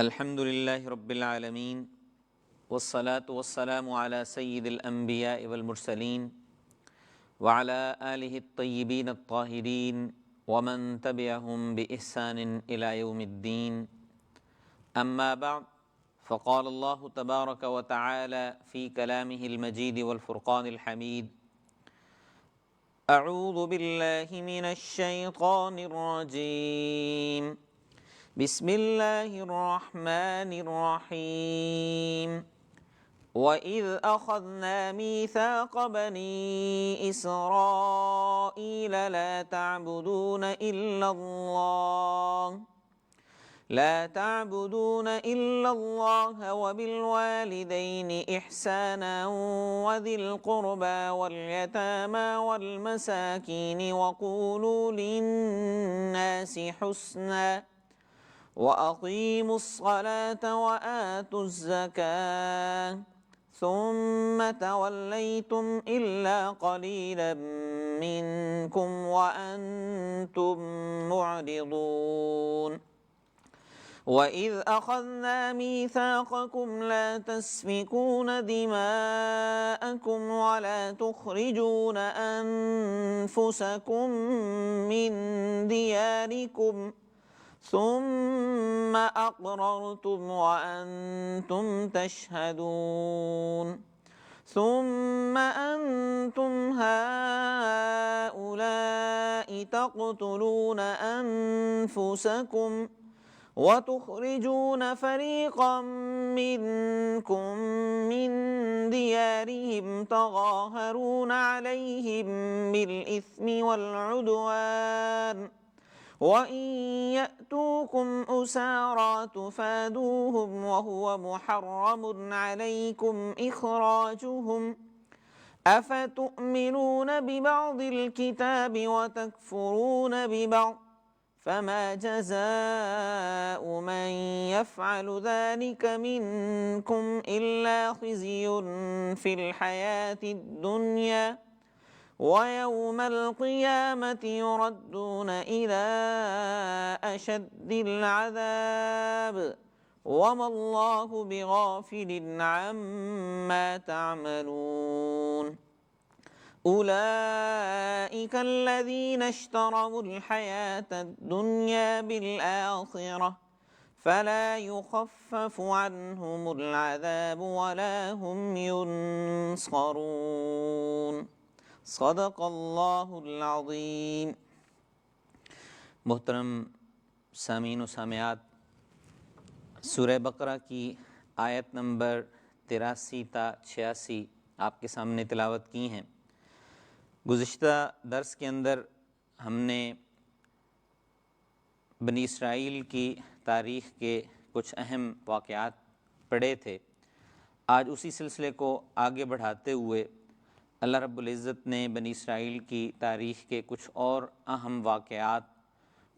الحمد للہ رب العالمین والصلاة والسلام علی سید الانبیاء والمرسلین وعلی آلہ الطیبین الطاہرین ومن تبعہم بإحسان الی یوم الدین اما بعد فقال اللہ تبارک وتعالی فی کلامہ المجید والفرقان الحمید اعوذ باللہ من الشیطان الرجیم بسم اللہ الرحمن الرحیم وَإِذْ أَخَذْنَا مِيثَاقَ بَنِي إِسْرَائِيلَ لَا تَعْبُدُونَ إِلَّا اللَّهَ وَبِالْوَالِدَيْنِ إِحْسَانًا وَذِي الْقُرْبَى وَالْيَتَامَى وَالْمَسَاكِينِ وَقُولُوا لِلنَّاسِ حُسْنًا وَأَقِيمُوا الصَّلَاةَ وَآتُوا الزَّكَاةَ ثُمَّ تَوَلَّيْتُمْ إِلَّا قَلِيلًا مِّنكُمْ وَأَنتُم مُّعْرِضُونَ وَإِذْ أَخَذْنَا مِيثَاقَكُمْ لَا تَسْفِكُونَ دِمَاءَكُمْ وَلَا تُخْرِجُونَ أَنفُسَكُم مِّن دِيَارِكُمْ ثم أقررتم وأنتم تشهدون ثم أنتم هؤلاء تقتلون أنفسكم وتخرجون فريقا منكم من ديارهم تظاهرون عليهم بالإثم والعدوان وَإِن يَأْتُوكُمْ أُسَارَىٰ تُفَادُوهُمْ وَهُوَ مُحَرَّمٌ عَلَيْكُمْ إِخْرَاجُهُمْ أَفَتُؤْمِنُونَ بِبَعْضِ الْكِتَابِ وَتَكْفُرُونَ بِبَعْضٍ فَمَا جَزَاءُ مَن يَفْعَلُ ذَلِكَ مِنكُمْ إِلَّا خِزْيٌ فِي الْحَيَاةِ الدُّنْيَا وَيَوْمَ الْقِيَامَةِ يُرَدُّونَ إِلَىٰ أَشَدِّ الْعَذَابِ وَمَا اللَّهُ بِغَافِلٍ عَمَّا تَعْمَلُونَ أُولَٰئِكَ الَّذِينَ اشْتَرَوُا الْحَيَاةَ الدُّنْيَا بِالْآخِرَةِ فَلَا يُخَفَّفُ عَنْهُمُ الْعَذَابُ وَلَا هُمْ يُنصَرُونَ صدق اللہ العظیم۔ محترم سامعین و سامعات، سورہ بقرہ کی آیت نمبر 83 تا 86 آپ کے سامنے تلاوت کی ہیں۔ گزشتہ درس کے اندر ہم نے بنی اسرائیل کی تاریخ کے کچھ اہم واقعات پڑھے تھے۔ آج اسی سلسلے کو آگے بڑھاتے ہوئے اللہ رب العزت نے بنی اسرائیل کی تاریخ کے کچھ اور اہم واقعات،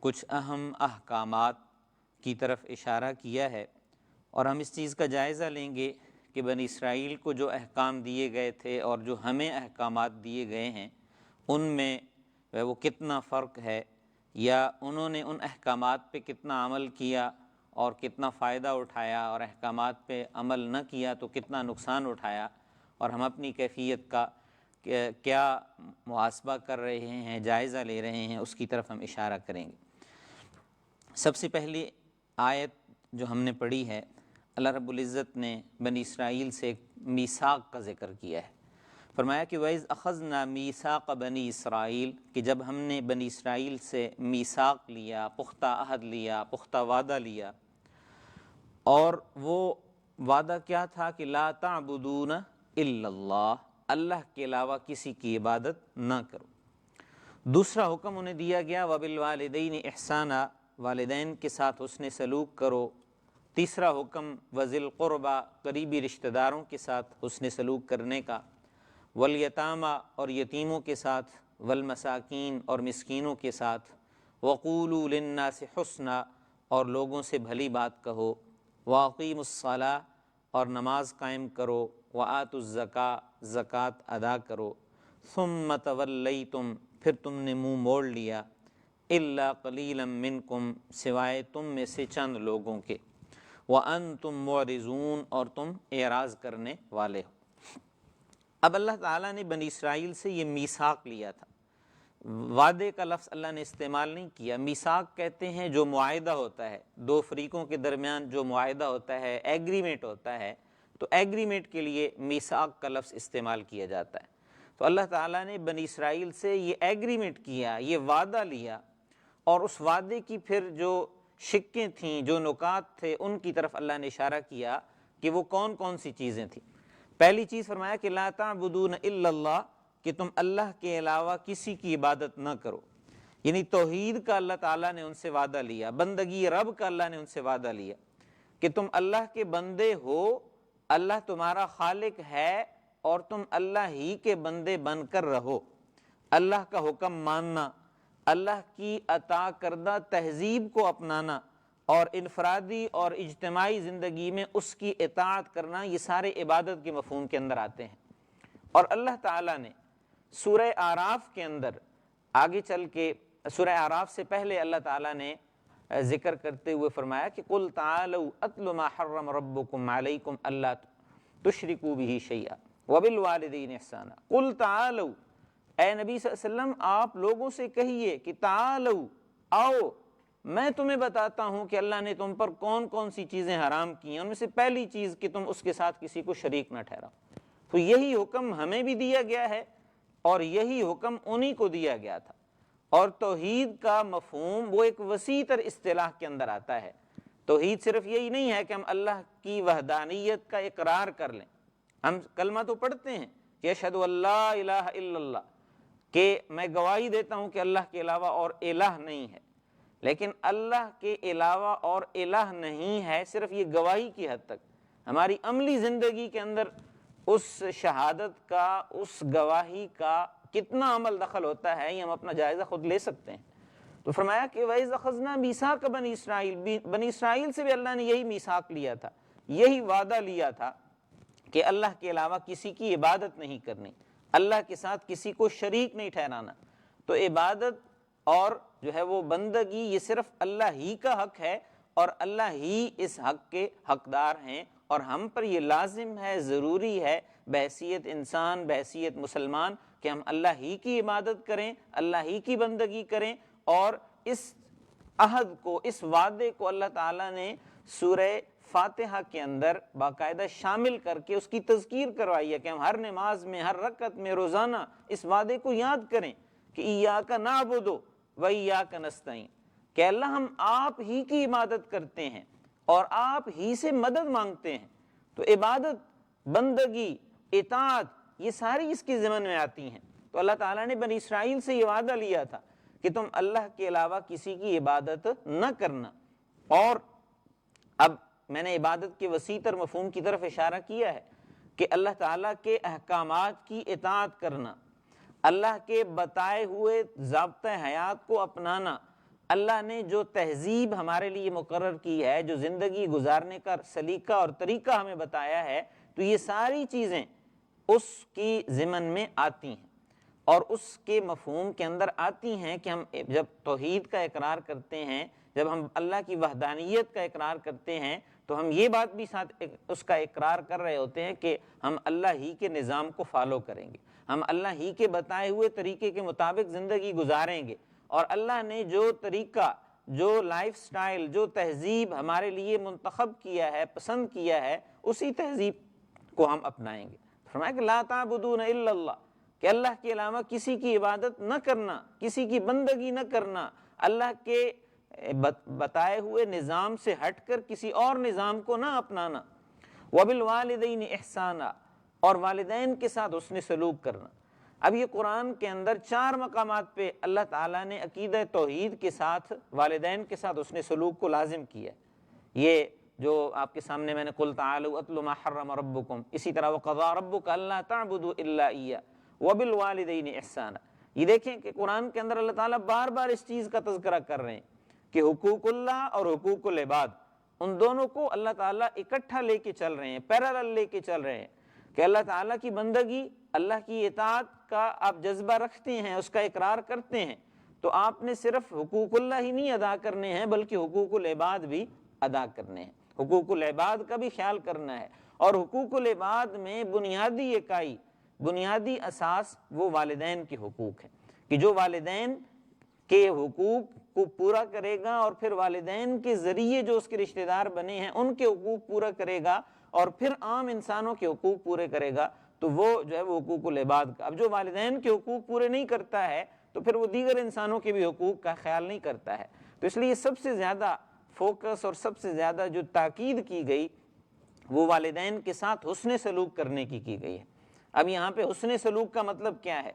کچھ اہم احکامات کی طرف اشارہ کیا ہے، اور ہم اس چیز کا جائزہ لیں گے کہ بنی اسرائیل کو جو احکام دیے گئے تھے اور جو ہمیں احکامات دیے گئے ہیں ان میں وہ کتنا فرق ہے، یا انہوں نے ان احکامات پہ کتنا عمل کیا اور کتنا فائدہ اٹھایا، اور احکامات پہ عمل نہ کیا تو کتنا نقصان اٹھایا، اور ہم اپنی کیفیت کا کیا محاسبہ کر رہے ہیں، جائزہ لے رہے ہیں، اس کی طرف ہم اشارہ کریں گے۔ سب سے پہلی آیت جو ہم نے پڑھی ہے، اللہ رب العزت نے بنی اسرائیل سے ایک میثاق کا ذکر کیا ہے۔ فرمایا کہ وَإِذْ أَخَذْنَا مِيثَاقَ بَنِي اسرائیل، کہ جب ہم نے بنی اسرائیل سے میثاق لیا، پختہ عہد لیا، پختہ وعدہ لیا، اور وہ وعدہ کیا تھا کہ لا تعبدون الا اللہ، اللہ کے علاوہ کسی کی عبادت نہ کرو۔ دوسرا حکم انہیں دیا گیا وَبِالْوَالِدَيْنِ إِحْسَانًا، والدین کے ساتھ حسن سلوک کرو۔ تیسرا حکم وَذِي الْقُرْبَى، قریبی رشتہ داروں کے ساتھ حسن سلوک کرنے کا، وَالْيَتَامَى، اور یتیموں کے ساتھ، وَالْمَسَاكِينَ، اور مسکینوں کے ساتھ، وَقُولُوا لِلنَّاسِ حُسْنًا، اور لوگوں سے بھلی بات کہو، وَأَقِيمُوا الصَّلَاةَ، اور نماز قائم کرو، وَآتُوا الزَّكَاةَ، زکوٰۃ ادا کرو، ثُمَّ تَوَلَّيْتُمْ، پھر تم نے منہ موڑ لیا، إِلَّا قَلِيلًا مِّنكُمْ، سوائے تم میں سے چند لوگوں کے، وَأَنْتُمْ مُعْرِضُونَ اور تم اعراض کرنے والے ہو۔ اب اللہ تعالیٰ نے بنی اسرائیل سے یہ میثاق لیا تھا، وعدے کا لفظ اللہ نے استعمال نہیں کیا۔ میثاق کہتے ہیں جو معاہدہ ہوتا ہے، دو فریقوں کے درمیان جو معاہدہ ہوتا ہے، ایگریمنٹ ہوتا ہے، تو ایگریمنٹ کے لیے میثاق کا لفظ استعمال کیا جاتا ہے۔ تو اللہ تعالیٰ نے بنی اسرائیل سے یہ ایگریمنٹ کیا، یہ وعدہ لیا، اور اس وعدے کی پھر جو شکیں تھیں، جو نکات تھے، ان کی طرف اللہ نے اشارہ کیا کہ وہ کون کون سی چیزیں تھیں۔ پہلی چیز فرمایا کہ لا تعبدون الا اللہ، کہ تم اللہ کے علاوہ کسی کی عبادت نہ کرو، یعنی توحید کا اللہ تعالیٰ نے ان سے وعدہ لیا، بندگی رب کا اللہ نے ان سے وعدہ لیا کہ تم اللہ کے بندے ہو، اللہ تمہارا خالق ہے، اور تم اللہ ہی کے بندے بن کر رہو۔ اللہ کا حکم ماننا، اللہ کی عطا کردہ تہذیب کو اپنانا، اور انفرادی اور اجتماعی زندگی میں اس کی اطاعت کرنا، یہ سارے عبادت کے مفہوم کے اندر آتے ہیں۔ اور اللہ تعالیٰ نے سورہ اعراف کے اندر آگے چل کے، سورہ اعراف سے پہلے اللہ تعالیٰ نے ذکر کرتے ہوئے فرمایا کہ قُلْ تَعَالَوْا أَتْلُ مَا حَرَّمَ رَبُّكُمْ عَلَيْكُمْ أَلَّا تُشْرِكُوا بِهِ شَيْئًا وَبِالْوَالِدَيْنِ إِحْسَانًا۔ قُلْ تَعَالَوْا، اے نبی صلی اللہ علیہ وسلم آپ لوگوں سے کہیے کہ تعالو، آؤ، میں تمہیں بتاتا ہوں کہ اللہ نے تم پر کون کون سی چیزیں حرام کی ہیں۔ ان میں سے پہلی چیز کہ تم اس کے ساتھ کسی کو شریک نہ ٹھہراؤ۔ تو یہی حکم ہمیں بھی دیا گیا ہے، اور یہی حکم انہی کو دیا گیا تھا۔ اور توحید کا مفہوم وہ ایک وسیع تر اصطلاح کے اندر آتا ہے۔ توحید صرف یہی نہیں ہے کہ ہم اللہ کی وحدانیت کا اقرار کر لیں۔ ہم کلمہ تو پڑھتے ہیں کہ اشہد ان لا الہ الا اللہ، کہ میں گواہی دیتا ہوں کہ اللہ کے علاوہ اور الہ نہیں ہے، لیکن اللہ کے علاوہ اور الہ نہیں ہے صرف یہ گواہی کی حد تک۔ ہماری عملی زندگی کے اندر اس شہادت کا، اس گواہی کا کتنا عمل دخل ہوتا ہے، یہ ہم اپنا جائزہ خود لے سکتے ہیں۔ تو فرمایا کہ وَإِذْ أَخَذْنَا مِيثَاقَ بَنِي اسرائیل، بنی اسرائیل سے بھی اللہ نے یہی میثاق لیا تھا، یہی وعدہ لیا تھا کہ اللہ کے علاوہ کسی کی عبادت نہیں کرنی، اللہ کے ساتھ کسی کو شریک نہیں ٹھہرانا۔ تو عبادت اور جو ہے وہ بندگی، یہ صرف اللہ ہی کا حق ہے، اور اللہ ہی اس حق کے حقدار ہیں، اور ہم پر یہ لازم ہے، ضروری ہے بحیثیت انسان، بحیثیت مسلمان، کہ ہم اللہ ہی کی عبادت کریں، اللہ ہی کی بندگی کریں۔ اور اس عہد کو، اس وعدے کو اللہ تعالیٰ نے سورہ فاتحہ کے اندر باقاعدہ شامل کر کے اس کی تذکیر کروائی ہے کہ ہم ہر نماز میں، ہر رکعت میں روزانہ اس وعدے کو یاد کریں کہ ایاک نعبد و ایاک نستعین، کہ اللہ ہم آپ ہی کی عبادت کرتے ہیں اور آپ ہی سے مدد مانگتے ہیں۔ تو عبادت، بندگی، اطاعت، یہ ساری اس کی ضمن میں آتی ہیں۔ تو اللہ تعالیٰ نے بنی اسرائیل سے یہ وعدہ لیا تھا کہ تم اللہ کے علاوہ کسی کی عبادت نہ کرنا۔ اور اب میں نے عبادت کے وسیع تر مفہوم کی طرف اشارہ کیا ہے کہ اللہ تعالیٰ کے احکامات کی اطاعت کرنا، اللہ کے بتائے ہوئے ضابطۂ حیات کو اپنانا، اللہ نے جو تہذیب ہمارے لیے مقرر کی ہے، جو زندگی گزارنے کا سلیقہ اور طریقہ ہمیں بتایا ہے، تو یہ ساری چیزیں اس کی ضمن میں آتی ہیں اور اس کے مفہوم کے اندر آتی ہیں کہ ہم جب توحید کا اقرار کرتے ہیں، جب ہم اللہ کی وحدانیت کا اقرار کرتے ہیں، تو ہم یہ بات بھی ساتھ اس کا اقرار کر رہے ہوتے ہیں کہ ہم اللہ ہی کے نظام کو فالو کریں گے، ہم اللہ ہی کے بتائے ہوئے طریقے کے مطابق زندگی گزاریں گے، اور اللہ نے جو طریقہ، جو لائف سٹائل، جو تہذیب ہمارے لیے منتخب کیا ہے، پسند کیا ہے، اسی تہذیب کو ہم اپنائیں گے۔ فرمایا کہ لا تعبدون الا اللہ، کہ اللہ کے علاوہ کسی کی عبادت نہ کرنا، کسی کی بندگی نہ کرنا، اللہ کے بتائے ہوئے نظام سے ہٹ کر کسی اور نظام کو نہ اپنانا۔ وَبِالْوَالِدَيْنِ إِحْسَانًا، اور والدین کے ساتھ حسن سلوک کرنا۔ اب یہ قرآن کے اندر 4 مقامات پہ اللہ تعالیٰ نے عقیدہ توحید کے ساتھ والدین کے ساتھ حسن سلوک کو لازم کیا ہے۔ یہ جو آپ کے سامنے میں نے قُلْ تَعَالَوْا أَتْلُ مَا حَرَّمَ رَبُّكُمْ، اسی طرح وَقَضَىٰ رَبُّكَ أَلَّا تَعْبُدُوا إِلَّا إِيَّاهُ وَبِالْوَالِدَيْنِ إِحْسَانًا۔ یہ دیکھیں کہ قرآن کے اندر اللہ تعالیٰ بار بار اس چیز کا تذکرہ کر رہے ہیں کہ حقوق اللہ اور حقوق العباد، ان دونوں کو اللہ تعالیٰ اکٹھا لے کے چل رہے ہیں، پیرالل لے کے چل رہے ہیں، کہ اللہ تعالیٰ کی بندگی، اللہ کی اطاعت کا آپ جذبہ رکھتے ہیں، اس کا اقرار کرتے ہیں، تو آپ نے صرف حقوق اللہ ہی نہیں ادا کرنے ہیں بلکہ حقوق العباد بھی ادا کرنے ہیں۔ حقوق العباد کا بھی خیال کرنا ہے، اور حقوق العباد میں بنیادی اکائی، بنیادی اساس وہ والدین کے حقوق ہیں، کہ جو والدین کے حقوق کو پورا کرے گا اور پھر والدین کے ذریعے جو اس کے رشتہ دار بنے ہیں ان کے حقوق پورا کرے گا اور پھر عام انسانوں کے حقوق پورے کرے گا، تو وہ جو ہے وہ حقوق العباد کا۔ اب جو والدین کے حقوق پورے نہیں کرتا ہے تو پھر وہ دیگر انسانوں کے بھی حقوق کا خیال نہیں کرتا ہے۔ تو اس لیے سب سے زیادہ فوکس اور سب سے زیادہ جو تاکید کی گئی وہ والدین کے ساتھ حسن سلوک کرنے کی گئی ہے۔ اب یہاں پہ حسن سلوک کا مطلب کیا ہے؟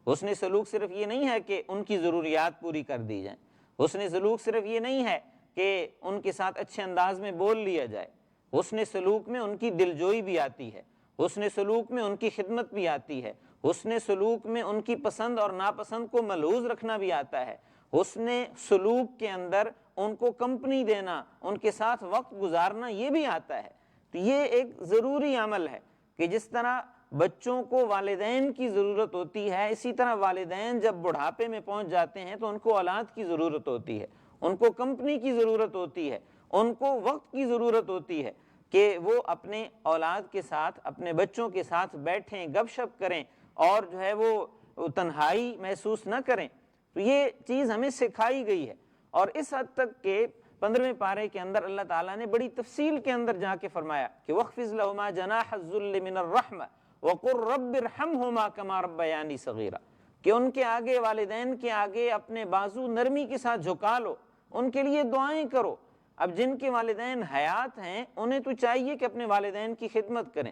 حسن سلوک صرف یہ نہیں ہے کہ ان کی ضروریات پوری کر دی جائیں، حسن سلوک صرف یہ نہیں ہے کہ ان کے ساتھ اچھے انداز میں بول لیا جائے، حسن سلوک میں ان کی دلجوئی بھی آتی ہے، حسن سلوک میں ان کی خدمت بھی آتی ہے، حسن سلوک میں ان کی پسند اور ناپسند کو ملحوظ رکھنا بھی آتا ہے، حسن سلوک کے اندر ان کو کمپنی دینا، ان کے ساتھ وقت گزارنا یہ بھی آتا ہے۔ تو یہ ایک ضروری عمل ہے کہ جس طرح بچوں کو والدین کی ضرورت ہوتی ہے، اسی طرح والدین جب بڑھاپے میں پہنچ جاتے ہیں تو ان کو اولاد کی ضرورت ہوتی ہے، ان کو کمپنی کی ضرورت ہوتی ہے، ان کو وقت کی ضرورت ہوتی ہے کہ وہ اپنے اولاد کے ساتھ، اپنے بچوں کے ساتھ بیٹھیں، گپ شپ کریں اور جو ہے وہ تنہائی محسوس نہ کریں۔ تو یہ چیز ہمیں سکھائی گئی ہے، اور اس حد تک کہ 15ویں پارے کے اندر اللہ تعالیٰ نے بڑی تفصیل کے اندر جا کے فرمایا کہ وَاخْفِضْ لَهُمَا جَنَاحَ الذُّلِّ مِنَ الرَّحْمَةِ وَقُلْ رَبِّ ارْحَمْهُمَا كَمَا رَبَّيَانِي صَغِيرًا، کہ ان کے آگے، والدین کے آگے اپنے بازو نرمی کے ساتھ جھکا لو، ان کے لیے دعائیں کرو۔ اب جن کے والدین حیات ہیں انہیں تو چاہیے کہ اپنے والدین کی خدمت کریں،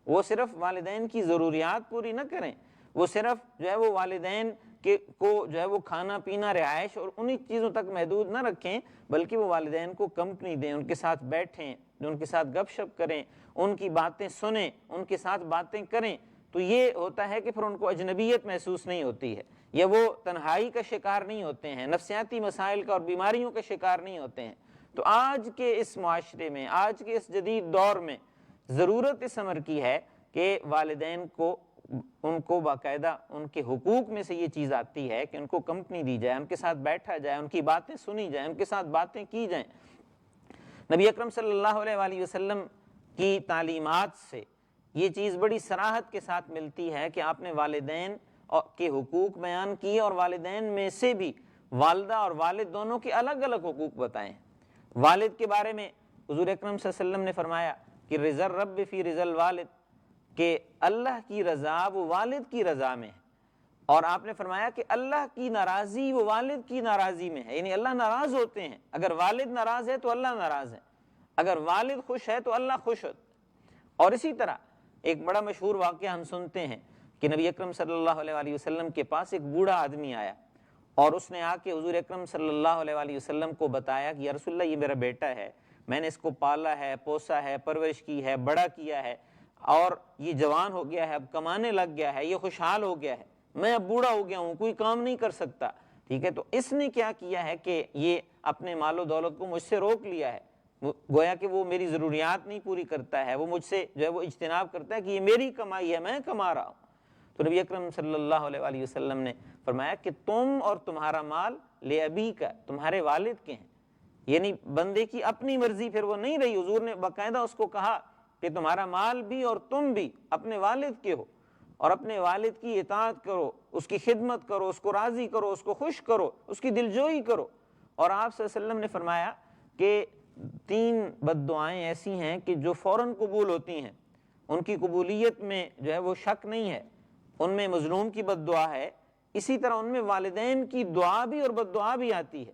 وہ صرف والدین کی ضروریات پوری نہ کریں، وہ صرف جو ہے وہ والدین کو جو ہے وہ کھانا پینا، رہائش اور انہی چیزوں تک محدود نہ رکھیں، بلکہ وہ والدین کو کمپنی دیں، ان کے ساتھ بیٹھیں، ان کے ساتھ گپ شپ کریں، ان کی باتیں سنیں، ان کے ساتھ باتیں کریں۔ تو یہ ہوتا ہے کہ پھر ان کو اجنبیت محسوس نہیں ہوتی ہے، یا وہ تنہائی کا شکار نہیں ہوتے ہیں، نفسیاتی مسائل کا اور بیماریوں کا شکار نہیں ہوتے ہیں۔ تو آج کے اس معاشرے میں، آج کے اس جدید دور میں ضرورت اس امر کی ہے کہ والدین کو، ان کو باقاعدہ ان کے حقوق میں سے یہ چیز آتی ہے کہ ان کو کمپنی دی جائے، ان کے ساتھ بیٹھا جائے، ان کی باتیں سنی جائیں، ان کے ساتھ باتیں کی جائیں۔ نبی اکرم صلی اللہ علیہ وآلہ وسلم کی تعلیمات سے یہ چیز بڑی صراحت کے ساتھ ملتی ہے کہ آپ نے والدین کے حقوق بیان کیے، اور والدین میں سے بھی والدہ اور والد دونوں کے الگ الگ حقوق بتائیں۔ والد کے بارے میں حضور اکرم صلی اللہ علیہ وسلم نے فرمایا کہ رضا الرب فی رضا الوالد، کہ اللہ کی رضا وہ والد کی رضا میں ہے، اور آپ نے فرمایا کہ اللہ کی ناراضی وہ والد کی ناراضی میں ہے، یعنی اللہ ناراض ہوتے ہیں، اگر والد ناراض ہے تو اللہ ناراض ہے، اگر والد خوش ہے تو اللہ خوش ہے۔ اور اسی طرح ایک بڑا مشہور واقعہ ہم سنتے ہیں کہ نبی اکرم صلی اللہ علیہ وآلہ وسلم کے پاس ایک بوڑھا آدمی آیا، اور اس نے آ کے حضور اکرم صلی اللہ علیہ وآلہ وسلم کو بتایا کہ یا رسول اللہ، یہ میرا بیٹا ہے، میں نے اس کو پالا ہے، پوسا ہے، پرورش کی ہے، بڑا کیا ہے، اور یہ جوان ہو گیا ہے، اب کمانے لگ گیا ہے، یہ خوشحال ہو گیا ہے، میں اب بوڑھا ہو گیا ہوں، کوئی کام نہیں کر سکتا، ٹھیک ہے۔ تو اس نے کیا کیا ہے کہ یہ اپنے مال و دولت کو مجھ سے روک لیا ہے، گویا کہ وہ میری ضروریات نہیں پوری کرتا ہے، وہ مجھ سے جو ہے وہ اجتناب کرتا ہے کہ یہ میری کمائی ہے، میں کما رہا ہوں۔ تو نبی اکرم صلی اللہ علیہ وآلہ وسلم نے فرمایا کہ تم اور تمہارا مال لے ابی کا، تمہارے والد کے ہیں، یعنی بندے کی اپنی مرضی پھر وہ نہیں رہی، حضور نے باقاعدہ اس کو کہا کہ تمہارا مال بھی اور تم بھی اپنے والد کے ہو، اور اپنے والد کی اطاعت کرو، اس کی خدمت کرو، اس کو راضی کرو، اس کو خوش کرو، اس کی دلجوئی کرو۔ اور آپ صلی اللہ علیہ وسلم نے فرمایا کہ 3 بد دعائیں ایسی ہیں کہ جو فوراً قبول ہوتی ہیں، ان کی قبولیت میں جو ہے وہ شک نہیں ہے۔ ان میں مظلوم کی بد دعا ہے، اسی طرح ان میں والدین کی دعا بھی اور بد دعا بھی آتی ہے،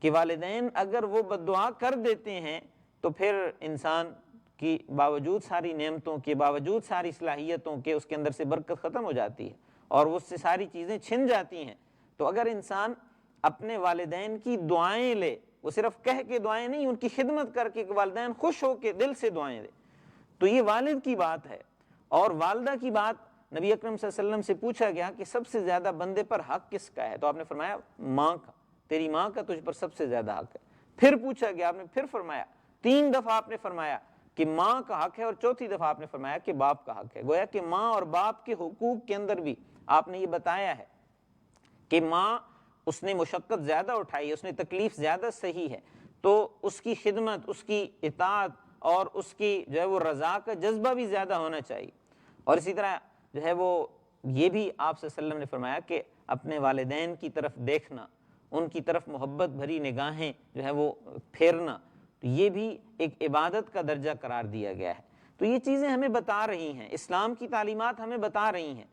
کہ والدین اگر وہ بد دعا کر دیتے ہیں تو پھر انسان کی باوجود ساری نعمتوں کے، باوجود ساری صلاحیتوں کے، اس کے اندر سے برکت ختم ہو جاتی ہے اور اس سے ساری چیزیں چھن جاتی ہیں۔ تو اگر انسان اپنے والدین کی دعائیں لے، وہ صرف کہہ کے دعائیں نہیں، ان کی خدمت کر کے کہ والدین خوش ہو کے دل سے دعائیں دے، تو یہ والد کی بات ہے۔ اور والدہ کی بات نبی اکرم صلی اللہ علیہ وسلم سے پوچھا گیا کہ سب سے زیادہ بندے پر حق کس کا ہے؟ تو آپ نے فرمایا ماں کا، تیری ماں کا تجھ پر سب سے زیادہ حق ہے۔ پھر پوچھا گیا، آپ نے پھر فرمایا، 3 دفعہ آپ نے فرمایا کہ ماں کا حق ہے، اور 4تھی دفعہ آپ نے فرمایا کہ باپ کا حق ہے۔ گویا کہ ماں اور باپ کے حقوق کے اندر بھی آپ نے یہ بتایا ہے کہ ماں، اس نے مشقت زیادہ اٹھائی ہے، اس نے تکلیف زیادہ سہی ہے، تو اس کی خدمت، اس کی اطاعت اور اس کی جو ہے وہ رضا کا جذبہ بھی زیادہ ہونا چاہیے۔ اور اسی طرح جو ہے وہ یہ بھی آپ صلی اللہ علیہ وسلم نے فرمایا کہ اپنے والدین کی طرف دیکھنا، ان کی طرف محبت بھری نگاہیں جو ہے وہ پھیرنا، تو یہ بھی ایک عبادت کا درجہ قرار دیا گیا ہے۔ تو یہ چیزیں ہمیں بتا رہی ہیں، اسلام کی تعلیمات ہمیں بتا رہی ہیں۔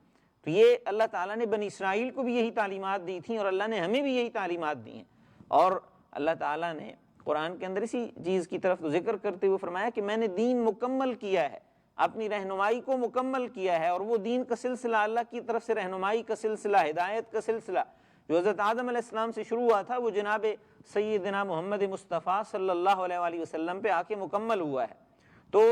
تو یہ اللہ تعالیٰ نے بنی اسرائیل کو بھی یہی تعلیمات دی تھیں، اور اللہ نے ہمیں بھی یہی تعلیمات دی ہیں۔ اور اللہ تعالیٰ نے قرآن کے اندر اسی چیز کی طرف ذکر کرتے ہوئے فرمایا کہ میں نے دین مکمل کیا ہے، اپنی رہنمائی کو مکمل کیا ہے، اور وہ دین کا سلسلہ، اللہ کی طرف سے رہنمائی کا سلسلہ، ہدایت کا سلسلہ جو حضرت آدم علیہ السلام سے شروع ہوا تھا، وہ جناب سیدنا محمد مصطفیٰ صلی اللہ علیہ وآلہ وسلم پہ آ کے مکمل ہوا ہے۔ تو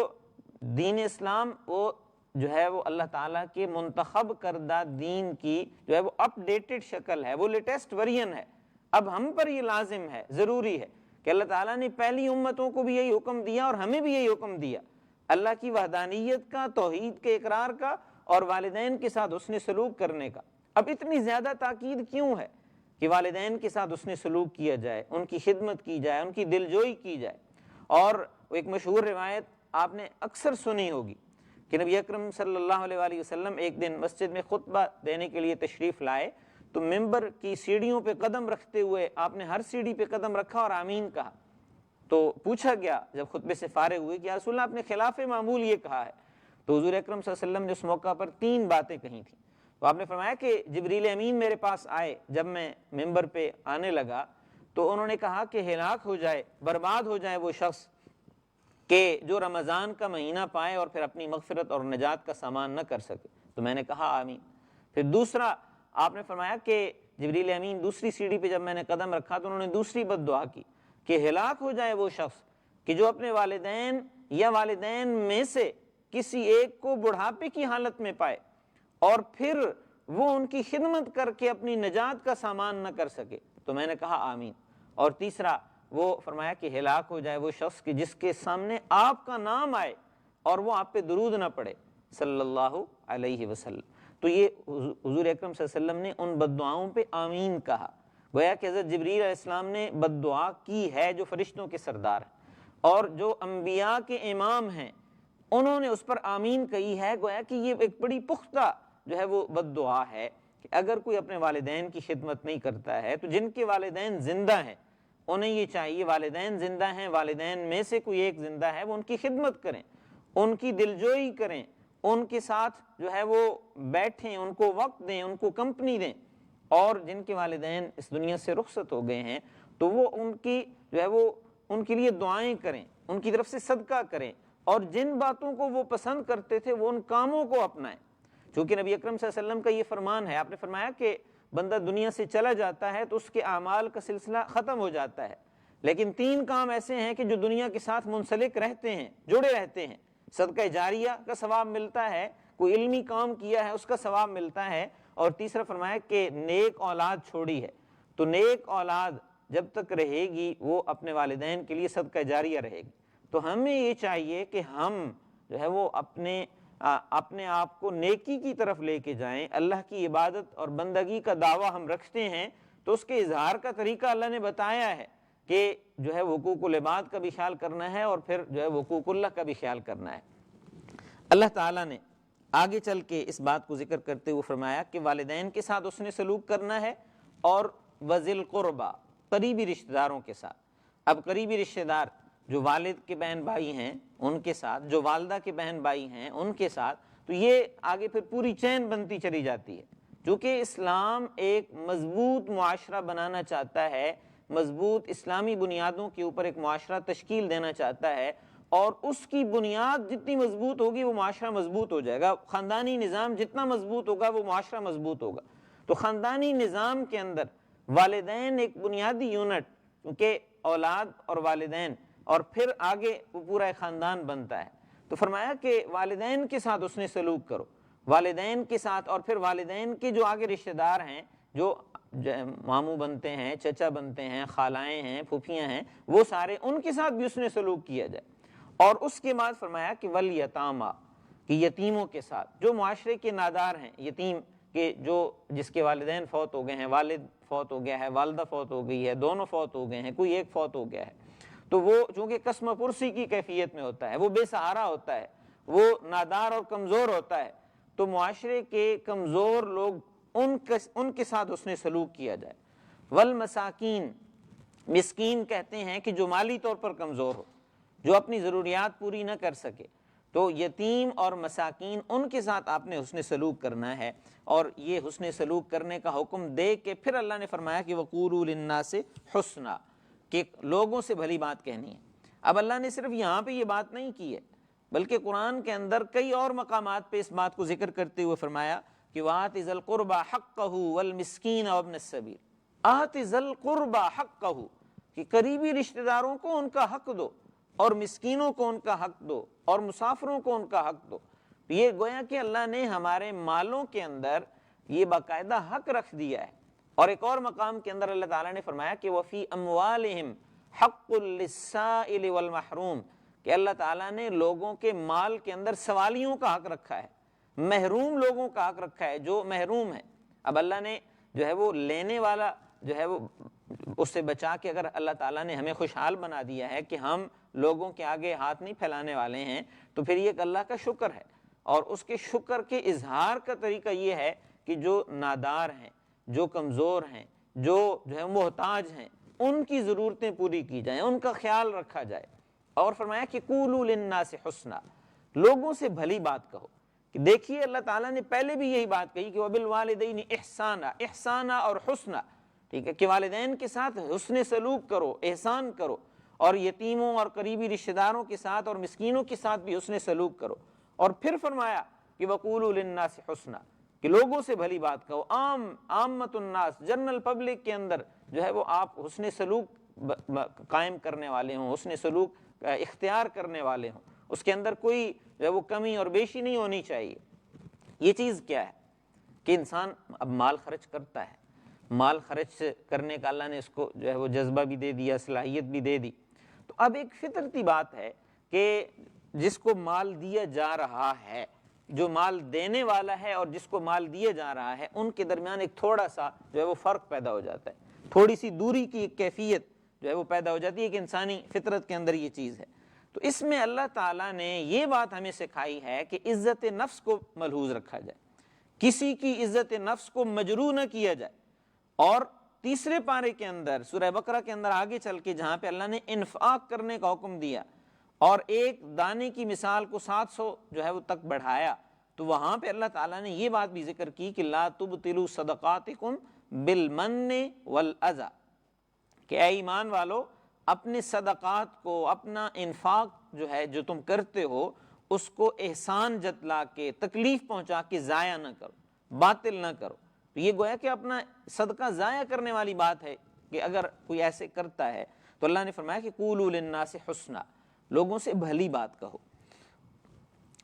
دین اسلام وہ جو ہے وہ اللہ تعالیٰ کے منتخب کردہ دین کی جو ہے وہ اپ ڈیٹڈ شکل ہے، وہ لیٹسٹ ورژن ہے۔ اب ہم پر یہ لازم ہے، ضروری ہے کہ اللہ تعالیٰ نے پہلی امتوں کو بھی یہی حکم دیا اور ہمیں بھی یہی حکم دیا، اللہ کی وحدانیت کا، توحید کے اقرار کا، اور والدین کے ساتھ حسن سلوک کرنے کا۔ اب اتنی زیادہ تاکید کیوں ہے کہ والدین کے ساتھ حسن سلوک کیا جائے، ان کی خدمت کی جائے، ان کی دلجوئی کی جائے؟ اور ایک مشہور روایت آپ نے اکثر سنی ہوگی کہ نبی اکرم صلی اللہ علیہ وآلہ وسلم ایک دن مسجد میں خطبہ دینے کے لیے تشریف لائے، تو ممبر کی سیڑھیوں پہ قدم رکھتے ہوئے آپ نے ہر سیڑھی پہ قدم رکھا اور آمین کہا۔ تو پوچھا گیا جب خطبے سے فارغ ہوئے کہ یا رسول اللہ آپ نے خلاف معمول یہ کہا ہے، تو حضور اکرم صلی اللہ علیہ وسلم نے اس موقع پر 3 باتیں کہی تھیں۔ تو آپ نے فرمایا کہ جبریل امین میرے پاس آئے، جب میں ممبر پہ آنے لگا تو انہوں نے کہا کہ ہلاک ہو جائے، برباد ہو جائے وہ شخص کہ جو رمضان کا مہینہ پائے اور پھر اپنی مغفرت اور نجات کا سامان نہ کر سکے۔ تو میں نے کہا آمین۔ پھر دوسرا آپ نے فرمایا کہ جبریل امین دوسری سیڑھی پہ جب میں نے قدم رکھا تو انہوں نے دوسری بد دعا کی کہ ہلاک ہو جائے وہ شخص کہ جو اپنے والدین یا والدین میں سے کسی ایک کو بڑھاپے کی حالت میں پائے اور پھر وہ ان کی خدمت کر کے اپنی نجات کا سامان نہ کر سکے۔ تو میں نے کہا آمین۔ اور تیسرا وہ فرمایا کہ ہلاک ہو جائے وہ شخص کہ جس کے سامنے آپ کا نام آئے اور وہ آپ پہ درود نہ پڑے صلی اللہ علیہ وسلم۔ تو یہ حضور اکرم صلی اللہ علیہ وسلم نے ان بد دعاؤں پہ آمین کہا، گویا کہ حضرت جبریل علیہ السلام نے بد دعا کی ہے جو فرشتوں کے سردار ہیں اور جو انبیاء کے امام ہیں، انہوں نے اس پر آمین کہی ہے۔ گویا کہ یہ ایک بڑی پختہ جو ہے وہ بد دعا ہے کہ اگر کوئی اپنے والدین کی خدمت نہیں کرتا ہے تو جن کے والدین زندہ ہیں انہیں یہ چاہیے، والدین زندہ ہیں، والدین میں سے کوئی ایک زندہ ہے، وہ ان کی خدمت کریں، ان کی دلجوئی کریں، ان کے ساتھ جو ہے وہ بیٹھیں، ان کو وقت دیں، ان کو کمپنی دیں۔ اور جن کے والدین اس دنیا سے رخصت ہو گئے ہیں تو وہ ان کی جو ہے وہ ان کے لیے دعائیں کریں، ان کی طرف سے صدقہ کریں، اور جن باتوں کو وہ پسند کرتے تھے وہ ان کاموں کو اپنائیں۔ چونکہ نبی اکرم صلی اللہ علیہ وسلم کا یہ فرمان ہے، آپ نے فرمایا کہ بندہ دنیا سے چلا جاتا ہے تو اس کے اعمال کا سلسلہ ختم ہو جاتا ہے، لیکن 3 کام ایسے ہیں کہ جو دنیا کے ساتھ منسلک رہتے ہیں، جڑے رہتے ہیں۔ صدقہ جاریہ کا ثواب ملتا ہے، کوئی علمی کام کیا ہے اس کا ثواب ملتا ہے، اور تیسرا فرمایا کہ نیک اولاد چھوڑی ہے تو نیک اولاد جب تک رہے گی وہ اپنے والدین کے لیے صدقہ جاریہ رہے گی۔ تو ہمیں یہ چاہیے کہ ہم جو ہے وہ اپنے آپ کو نیکی کی طرف لے کے جائیں۔ اللہ کی عبادت اور بندگی کا دعویٰ ہم رکھتے ہیں تو اس کے اظہار کا طریقہ اللہ نے بتایا ہے کہ جو ہے حقوق العباد کا بھی خیال کرنا ہے اور پھر جو ہے حقوق اللہ کا بھی خیال کرنا ہے۔ اللہ تعالیٰ نے آگے چل کے اس بات کو ذکر کرتے ہوئے فرمایا کہ والدین کے ساتھ اس نے سلوک کرنا ہے اور وذی القربیٰ، قریبی رشتہ داروں کے ساتھ۔ اب قریبی رشتہ دار جو والد کے بہن بھائی ہیں ان کے ساتھ، جو والدہ کے بہن بھائی ہیں ان کے ساتھ، تو یہ آگے پھر پوری چین بنتی چلی جاتی ہے۔ چونکہ اسلام ایک مضبوط معاشرہ بنانا چاہتا ہے، مضبوط اسلامی بنیادوں کے اوپر ایک معاشرہ تشکیل دینا چاہتا ہے، اور اس کی بنیاد جتنی مضبوط ہوگی وہ معاشرہ مضبوط ہو جائے گا۔ خاندانی نظام جتنا مضبوط ہوگا وہ معاشرہ مضبوط ہوگا۔ تو خاندانی نظام کے اندر والدین ایک بنیادی یونٹ، کیونکہ اولاد اور والدین اور پھر آگے وہ پورا ایک خاندان بنتا ہے۔ تو فرمایا کہ والدین کے ساتھ اس نے سلوک کرو، والدین کے ساتھ، اور پھر والدین کے جو آگے رشتہ دار ہیں، جو ماموں بنتے ہیں، چچا بنتے ہیں، خالائیں ہیں، پھوپھیاں ہیں، وہ سارے ان کے ساتھ بھی اس نے سلوک کیا جائے۔ اور اس کے بعد فرمایا کہ والیتامیٰ، کہ یتیموں کے ساتھ، جو معاشرے کے نادار ہیں، یتیم کہ جس کے والدین فوت ہو گئے ہیں، والد فوت ہو گیا ہے، والدہ فوت ہو گئی ہے، دونوں فوت ہو گئے ہیں، کوئی ایک فوت ہو گیا ہے، تو وہ چونکہ قسم پرسی کی کیفیت میں ہوتا ہے، وہ بے سہارا ہوتا ہے، وہ نادار اور کمزور ہوتا ہے، تو معاشرے کے کمزور لوگ ان کے ساتھ حسن سلوک کیا جائے۔ والمساکین، مسکین کہتے ہیں کہ جو مالی طور پر کمزور ہو، جو اپنی ضروریات پوری نہ کر سکے، تو یتیم اور مساکین ان کے ساتھ آپ نے حسن سلوک کرنا ہے۔ اور یہ حسن سلوک کرنے کا حکم دے کے پھر اللہ نے فرمایا کہ وَقُولُوا لِلنَّاسِ حُسْنًا، کہ لوگوں سے بھلی بات کہنی ہے۔ اب اللہ نے صرف یہاں پہ یہ بات نہیں کی ہے، بلکہ قرآن کے اندر کئی اور مقامات پہ اس بات کو ذکر کرتے ہوئے فرمایا کہ وَآتِ ذَا الْقُرْبَى حَقَّهُ وَالْمِسْكِينَ وَابْنَ السَّبِيلِ، آتِ ذَا الْقُرْبَى حَقَّهُ، کہ قریبی رشتہ داروں کو ان کا حق دو، اور مسکینوں کو ان کا حق دو، اور مسافروں کو ان کا حق دو۔ یہ گویا کہ اللہ نے ہمارے مالوں کے اندر یہ باقاعدہ حق رکھ دیا ہے۔ اور ایک اور مقام کے اندر اللہ تعالیٰ نے فرمایا کہ وَفِي أَمْوَالِهِمْ حَقٌّ لِلسَّائِلِ وَالْمَحْرُومِ، کہ اللہ تعالیٰ نے لوگوں کے مال کے اندر سوالیوں کا حق رکھا ہے، محروم لوگوں کا حق رکھا ہے جو محروم ہے۔ اب اللہ نے جو ہے وہ لینے والا جو ہے وہ اس سے بچا کے، اگر اللہ تعالیٰ نے ہمیں خوشحال بنا دیا ہے کہ ہم لوگوں کے آگے ہاتھ نہیں پھیلانے والے ہیں، تو پھر یہ ایک اللہ کا شکر ہے۔ اور اس کے شکر کے اظہار کا طریقہ یہ ہے کہ جو نادار ہیں، جو کمزور ہیں، جو ہے محتاج ہیں، ان کی ضرورتیں پوری کی جائیں، ان کا خیال رکھا جائے۔ اور فرمایا کہ قولوا للناس حسنا، لوگوں سے بھلی بات کہو۔ کہ دیکھیے اللہ تعالیٰ نے پہلے بھی یہی بات کہی کہ وبالوالدین احسانا، احسانا اور حسنا، ٹھیک ہے، کہ والدین کے ساتھ حسن سلوک کرو، احسان کرو، اور یتیموں اور قریبی رشتہ داروں کے ساتھ اور مسکینوں کے ساتھ بھی حسن سلوک کرو۔ اور پھر فرمایا کہ وقولوا للناس حسنا، کہ لوگوں سے بھلی بات کہو، عامت الناس، جنرل پبلک کے اندر جو ہے وہ آپ حسن سلوک قائم کرنے والے ہوں، حسن سلوک اختیار کرنے والے ہوں، اس کے اندر کوئی جو ہے وہ کمی اور بیشی نہیں ہونی چاہیے۔ یہ چیز کیا ہے کہ انسان اب مال خرچ کرتا ہے، مال خرچ کرنے کا اللہ نے اس کو جو ہے وہ جذبہ بھی دے دیا، صلاحیت بھی دے دی، تو اب ایک فطرتی بات ہے کہ جس کو مال دیا جا رہا ہے، جو مال دینے والا ہے اور جس کو مال دیا جا رہا ہے، ان کے درمیان ایک تھوڑا سا جو ہے وہ فرق پیدا ہو جاتا ہے، تھوڑی سی دوری کی ایک کیفیت جو ہے وہ پیدا ہو جاتی ہے کہ انسانی فطرت کے اندر یہ چیز ہے۔ تو اس میں اللہ تعالیٰ نے یہ بات ہمیں سکھائی ہے کہ عزت نفس کو ملحوظ رکھا جائے، کسی کی عزت نفس کو مجروح نہ کیا جائے۔ اور تیسرے پارے کے اندر سورہ بقرہ کے اندر آگے چل کے جہاں پہ اللہ نے انفاق کرنے کا حکم دیا اور ایک دانے کی مثال کو 700 جو ہے وہ تک بڑھایا، تو وہاں پہ اللہ تعالیٰ نے یہ بات بھی ذکر کی کہ لا تبطلوا صدقاتکم بالمن والاذى، کہ اے ایمان والو اپنے صدقات کو، اپنا انفاق جو ہے جو تم کرتے ہو، اس کو احسان جتلا کے، تکلیف پہنچا کے ضائع نہ کرو، باطل نہ کرو۔ تو یہ گویا کہ اپنا صدقہ ضائع کرنے والی بات ہے کہ اگر کوئی ایسے کرتا ہے تو اللہ نے فرمایا کہ قولوا للناس حسنا، لوگوں سے بھلی بات کہو۔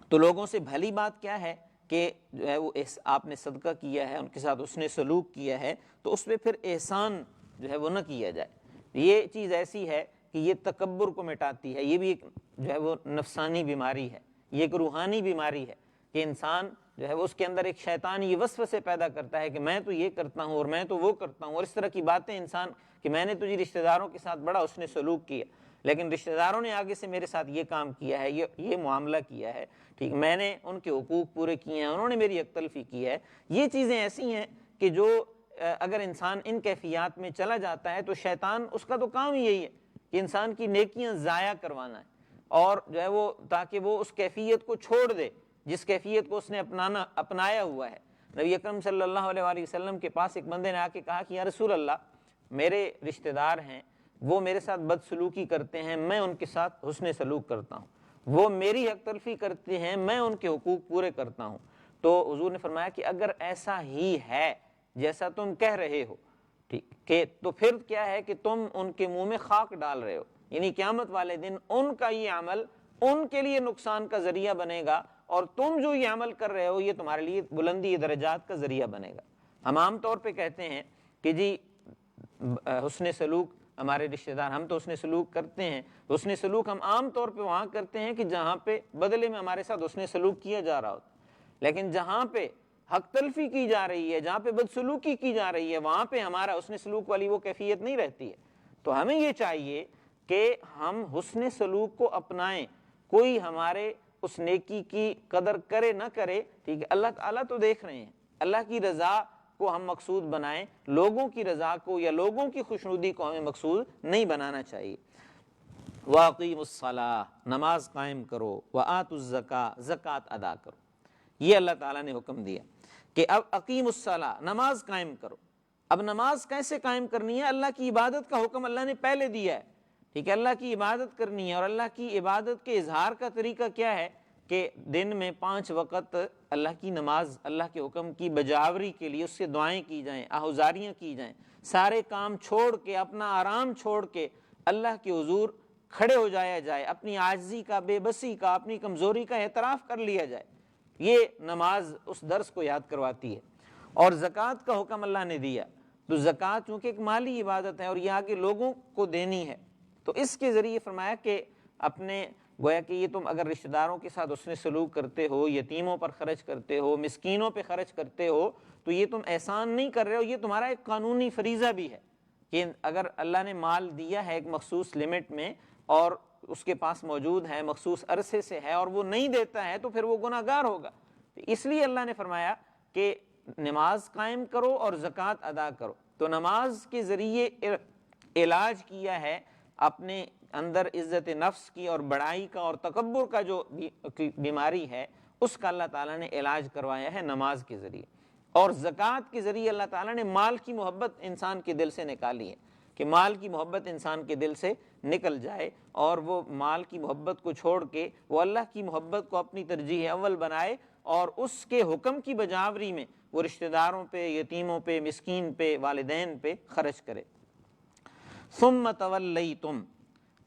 تو لوگوں سے بھلی بات کیا ہے کہ جو ہے وہ آپ نے صدقہ کیا ہے، ان کے ساتھ اس نے سلوک کیا ہے، تو اس پہ پھر احسان جو ہے وہ نہ کیا جائے۔ یہ چیز ایسی ہے کہ یہ تکبر کو مٹاتی ہے، یہ بھی ایک جو ہے وہ نفسانی بیماری ہے، یہ ایک روحانی بیماری ہے کہ انسان جو ہے وہ اس کے اندر ایک شیطان یہ وسوسے پیدا کرتا ہے کہ میں تو یہ کرتا ہوں اور میں تو وہ کرتا ہوں، اور اس طرح کی باتیں انسان کہ میں نے تجھے رشتہ داروں کے ساتھ بڑا حسن سلوک کیا، لیکن رشتہ داروں نے آگے سے میرے ساتھ یہ کام کیا ہے، یہ معاملہ کیا ہے، ٹھیک، میں نے ان کے حقوق پورے کیے ہیں، انہوں نے میری حق تلفی کی ہے۔ یہ چیزیں ایسی ہیں کہ جو اگر انسان ان کیفیات میں چلا جاتا ہے تو شیطان اس کا تو کام ہی یہی ہے کہ انسان کی نیکیاں ضائع کروانا ہے، اور جو ہے وہ تاکہ وہ اس کیفیت کو چھوڑ دے جس کیفیت کو اس نے اپنایا ہوا ہے۔ نبی اکرم صلی اللہ علیہ وآلہ وسلم کے پاس ایک بندے نے آ کے کہا کہ یا رسول اللہ، میرے رشتہ دار ہیں، وہ میرے ساتھ بدسلوکی کرتے ہیں، میں ان کے ساتھ حسن سلوک کرتا ہوں، وہ میری حق تلفی کرتے ہیں، میں ان کے حقوق پورے کرتا ہوں۔ تو حضور نے فرمایا کہ اگر ایسا ہی ہے جیسا تم کہہ رہے ہو، ٹھیک کہ تو پھر کیا ہے کہ تم ان کے منہ میں خاک ڈال رہے ہو، یعنی قیامت والے دن ان کا یہ عمل ان کے لیے نقصان کا ذریعہ بنے گا، اور تم جو یہ عمل کر رہے ہو یہ تمہارے لیے بلندی درجات کا ذریعہ بنے گا۔ ہم عام طور پہ کہتے ہیں کہ جی حسن سلوک ہمارے رشتہ دار، ہم تو حسن سلوک کرتے ہیں، حسن سلوک ہم عام طور پہ وہاں کرتے ہیں کہ جہاں پہ بدلے میں ہمارے ساتھ حسن سلوک کیا جا رہا ہوتا، لیکن جہاں پہ حق تلفی کی جا رہی ہے، جہاں پہ بدسلوکی کی جا رہی ہے، وہاں پہ ہمارا حسن سلوک والی وہ کیفیت نہیں رہتی ہے۔ تو ہمیں یہ چاہیے کہ ہم حسن سلوک کو اپنائیں، کوئی ہمارے اس نیکی کی قدر کرے نہ کرے، ٹھیک ہے، اللہ تعالیٰ تو دیکھ رہے ہیں، اللہ کی رضا کو ہم مقصود بنائیں، لوگوں کی رضا کو یا لوگوں کی خوشنودی کو ہمیں مقصود نہیں بنانا چاہیے۔ وَأَقِيمُوا الصَّلَاةَ، نماز قائم کرو، وَآتُوا الزَّكَاةَ، زکوٰۃ ادا کرو۔ یہ اللہ تعالیٰ نے حکم دیا کہ اب اقیم الصلاۃ، نماز قائم کرو۔ اب نماز کیسے قائم کرنی ہے؟ اللہ کی عبادت کا حکم اللہ نے پہلے دیا ہے، ٹھیک ہے، اللہ کی عبادت کرنی ہے، اور اللہ کی عبادت کے اظہار کا طریقہ کیا ہے کہ دن میں 5 وقت اللہ کی نماز، اللہ کے حکم کی بجاوری کے لیے اس سے دعائیں کی جائیں، آہوزاریاں کی جائیں، سارے کام چھوڑ کے، اپنا آرام چھوڑ کے اللہ کے حضور کھڑے ہو جایا جائے، اپنی عاجزی کا، بے بسی کا، اپنی کمزوری کا اعتراف کر لیا جائے۔ یہ نماز اس درس کو یاد کرواتی ہے۔ اور زکوٰۃ کا حکم اللہ نے دیا، تو زکوٰۃ چونکہ ایک مالی عبادت ہے اور یہ آگے لوگوں کو دینی ہے، تو اس کے ذریعے فرمایا کہ اپنے گویا کہ یہ تم اگر رشتہ داروں کے ساتھ حسن سلوک کرتے ہو، یتیموں پر خرچ کرتے ہو، مسکینوں پہ خرچ کرتے ہو، تو یہ تم احسان نہیں کر رہے ہو، یہ تمہارا ایک قانونی فریضہ بھی ہے کہ اگر اللہ نے مال دیا ہے ایک مخصوص لمٹ میں اور اس کے پاس موجود ہے، مخصوص عرصے سے ہے، اور وہ نہیں دیتا ہے تو پھر وہ گناہ گار ہوگا۔ اس لیے اللہ نے فرمایا کہ نماز قائم کرو اور زکوٰۃ ادا کرو۔ تو نماز کے ذریعے علاج کیا ہے اپنے اندر عزت نفس کی اور بڑائی کا اور تکبر کا جو بیماری ہے، اس کا اللہ تعالیٰ نے علاج کروایا ہے نماز کے ذریعے۔ اور زکوٰۃ کے ذریعے اللہ تعالیٰ نے مال کی محبت انسان کے دل سے نکالی ہے کہ مال کی محبت انسان کے دل سے نکل جائے اور وہ مال کی محبت کو چھوڑ کے وہ اللہ کی محبت کو اپنی ترجیح اول بنائے اور اس کے حکم کی بجاوری میں وہ رشتہ داروں پہ، یتیموں پہ، مسکین پہ، والدین پہ خرچ کرے۔ ثم تولیتم،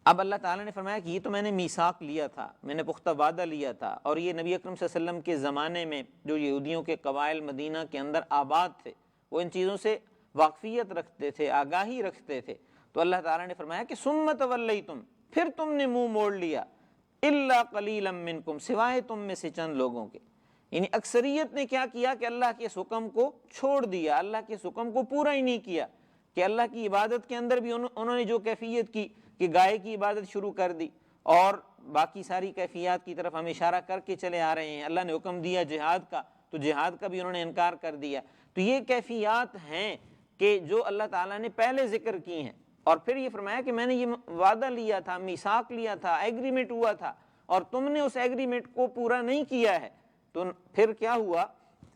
اب اللہ تعالیٰ نے فرمایا کہ یہ تو میں نے میثاق لیا تھا، میں نے پختہ وعدہ لیا تھا، اور یہ نبی اکرم صلی اللہ علیہ وسلم کے زمانے میں جو یہودیوں کے قبائل مدینہ کے اندر آباد تھے وہ ان چیزوں سے واقفیت رکھتے تھے، آگاہی رکھتے تھے، تو اللہ تعالیٰ نے فرمایا کہ ثم تولیتم، پھر تم نے منہ موڑ لیا، الا قلیلا منکم، سوائے تم میں سے چند لوگوں کے، یعنی اکثریت نے کیا کیا کہ اللہ کے اس حکم کو چھوڑ دیا، اللہ کے اس حکم کو پورا ہی نہیں کیا، کہ اللہ کی عبادت کے اندر بھی انہوں نے جو کیفیت کی کہ گائے کی عبادت شروع کر دی، اور باقی ساری کیفیات کی طرف ہم اشارہ کر کے چلے آ رہے ہیں۔ اللہ نے حکم دیا جہاد کا تو جہاد کا بھی انہوں نے انکار کر دیا۔ تو یہ کیفیات ہیں کہ جو اللہ تعالیٰ نے پہلے ذکر کی ہیں، اور پھر یہ فرمایا کہ میں نے یہ وعدہ لیا تھا، میثاق لیا تھا، ایگریمنٹ ہوا تھا، اور تم نے اس ایگریمنٹ کو پورا نہیں کیا ہے، تو پھر کیا ہوا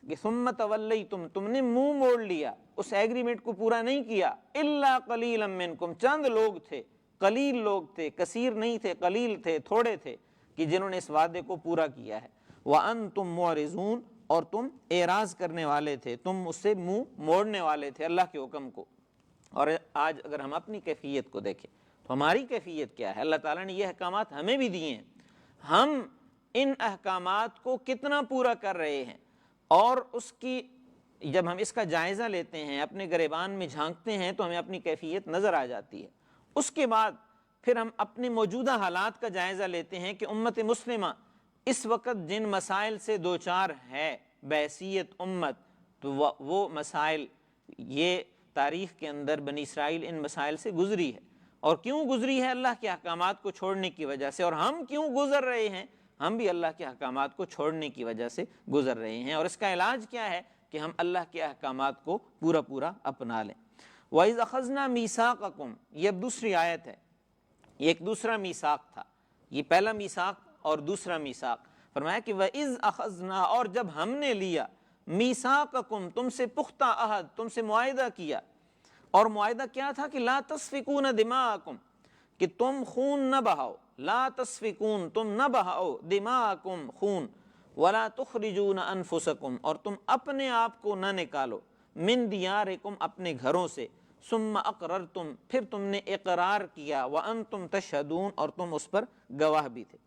کہ ثم تولیتم، تم نے منہ موڑ لیا، اس ایگریمنٹ کو پورا نہیں کیا، الا قلیلا منکم، چند لوگ تھے، قلیل لوگ تھے، کثیر نہیں تھے، قلیل تھے، تھوڑے تھے کہ جنہوں نے اس وعدے کو پورا کیا ہے۔ وَأَنْتُمْ مُعْرِضُونَ، اور تم اعراض کرنے والے تھے، تم اس سے منہ موڑنے والے تھے اللہ کے حکم کو۔ اور آج اگر ہم اپنی کیفیت کو دیکھیں تو ہماری کیفیت کیا ہے؟ اللہ تعالیٰ نے یہ احکامات ہمیں بھی دیے ہیں، ہم ان احکامات کو کتنا پورا کر رہے ہیں؟ اور اس کی جب ہم اس کا جائزہ لیتے ہیں، اپنے گریبان میں جھانکتے ہیں تو ہمیں اپنی کیفیت نظر آ جاتی ہے۔ اس کے بعد پھر ہم اپنے موجودہ حالات کا جائزہ لیتے ہیں کہ امت مسلمہ اس وقت جن مسائل سے دوچار ہے بحیثیت امت، تو وہ مسائل، یہ تاریخ کے اندر بنی اسرائیل ان مسائل سے گزری ہے، اور کیوں گزری ہے؟ اللہ کے احکامات کو چھوڑنے کی وجہ سے۔ اور ہم کیوں گزر رہے ہیں؟ ہم بھی اللہ کے احکامات کو چھوڑنے کی وجہ سے گزر رہے ہیں، اور اس کا علاج کیا ہے کہ ہم اللہ کے احکامات کو پورا پورا اپنا لیں۔ وَإِذْ أَخَذْنَا مِيثَاقَكُمْ، یہ اب دوسری آیت ہے، یہ ایک دوسرا میثاق تھا، یہ پہلا میثاق اور دوسرا میثاق۔ فرمایا کہ وَإِذْ أَخَذْنَا، اور جب ہم نے لیا، مِيثَاقَكُمْ، تم سے پختہ عہد، تم سے معاہدہ کیا، اور معاہدہ کیا تھا کہ لَا تَسْفِكُونَ دِمَاءَكُمْ، کہ تم خون نہ بہاؤ، لا تسفکون، تم نہ بہاؤ، دماءکم، خون، ولا تخرجون انفسکم، اور تم اپنے آپ کو نہ نکالو، من دیارکم، اپنے گھروں سے، ثم اقررتم، پھر تم نے اقرار کیا، وانتم تشہدون، اور تم اس پر گواہ بھی تھے۔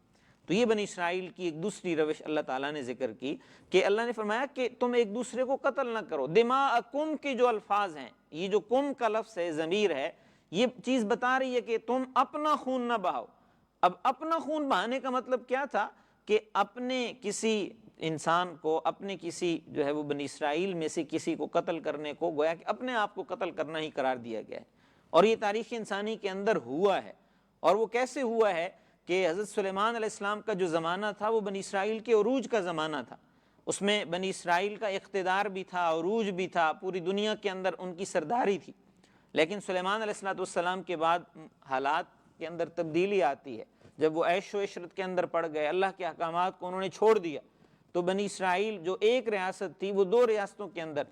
تو یہ بنی اسرائیل کی ایک دوسری روش اللہ تعالیٰ نے ذکر کی کہ اللہ نے فرمایا کہ تم ایک دوسرے کو قتل نہ کرو۔ دماءکم کے جو الفاظ ہیں، یہ جو کم کا لفظ ہے، ضمیر ہے، یہ چیز بتا رہی ہے کہ تم اپنا خون نہ بہاؤ۔ اب اپنا خون بہانے کا مطلب کیا تھا کہ اپنے کسی انسان کو، اپنے کسی جو ہے وہ بنی اسرائیل میں سے کسی کو قتل کرنے کو گویا کہ اپنے آپ کو قتل کرنا ہی قرار دیا گیا ہے، اور یہ تاریخ انسانی کے اندر ہوا ہے۔ اور وہ کیسے ہوا ہے کہ حضرت سلیمان علیہ السلام کا جو زمانہ تھا وہ بنی اسرائیل کے عروج کا زمانہ تھا، اس میں بنی اسرائیل کا اقتدار بھی تھا، عروج بھی تھا، پوری دنیا کے اندر ان کی سرداری تھی. لیکن سلیمان علیہ السلام کے بعد حالات کے اندر تبدیلی آتی ہے. جب وہ عیش و عشرت کے اندر پڑ گئے، اللہ کے احکامات کو انہوں نے چھوڑ دیا، تو بنی اسرائیل جو ایک ریاست تھی وہ 2 ریاستوں کے اندر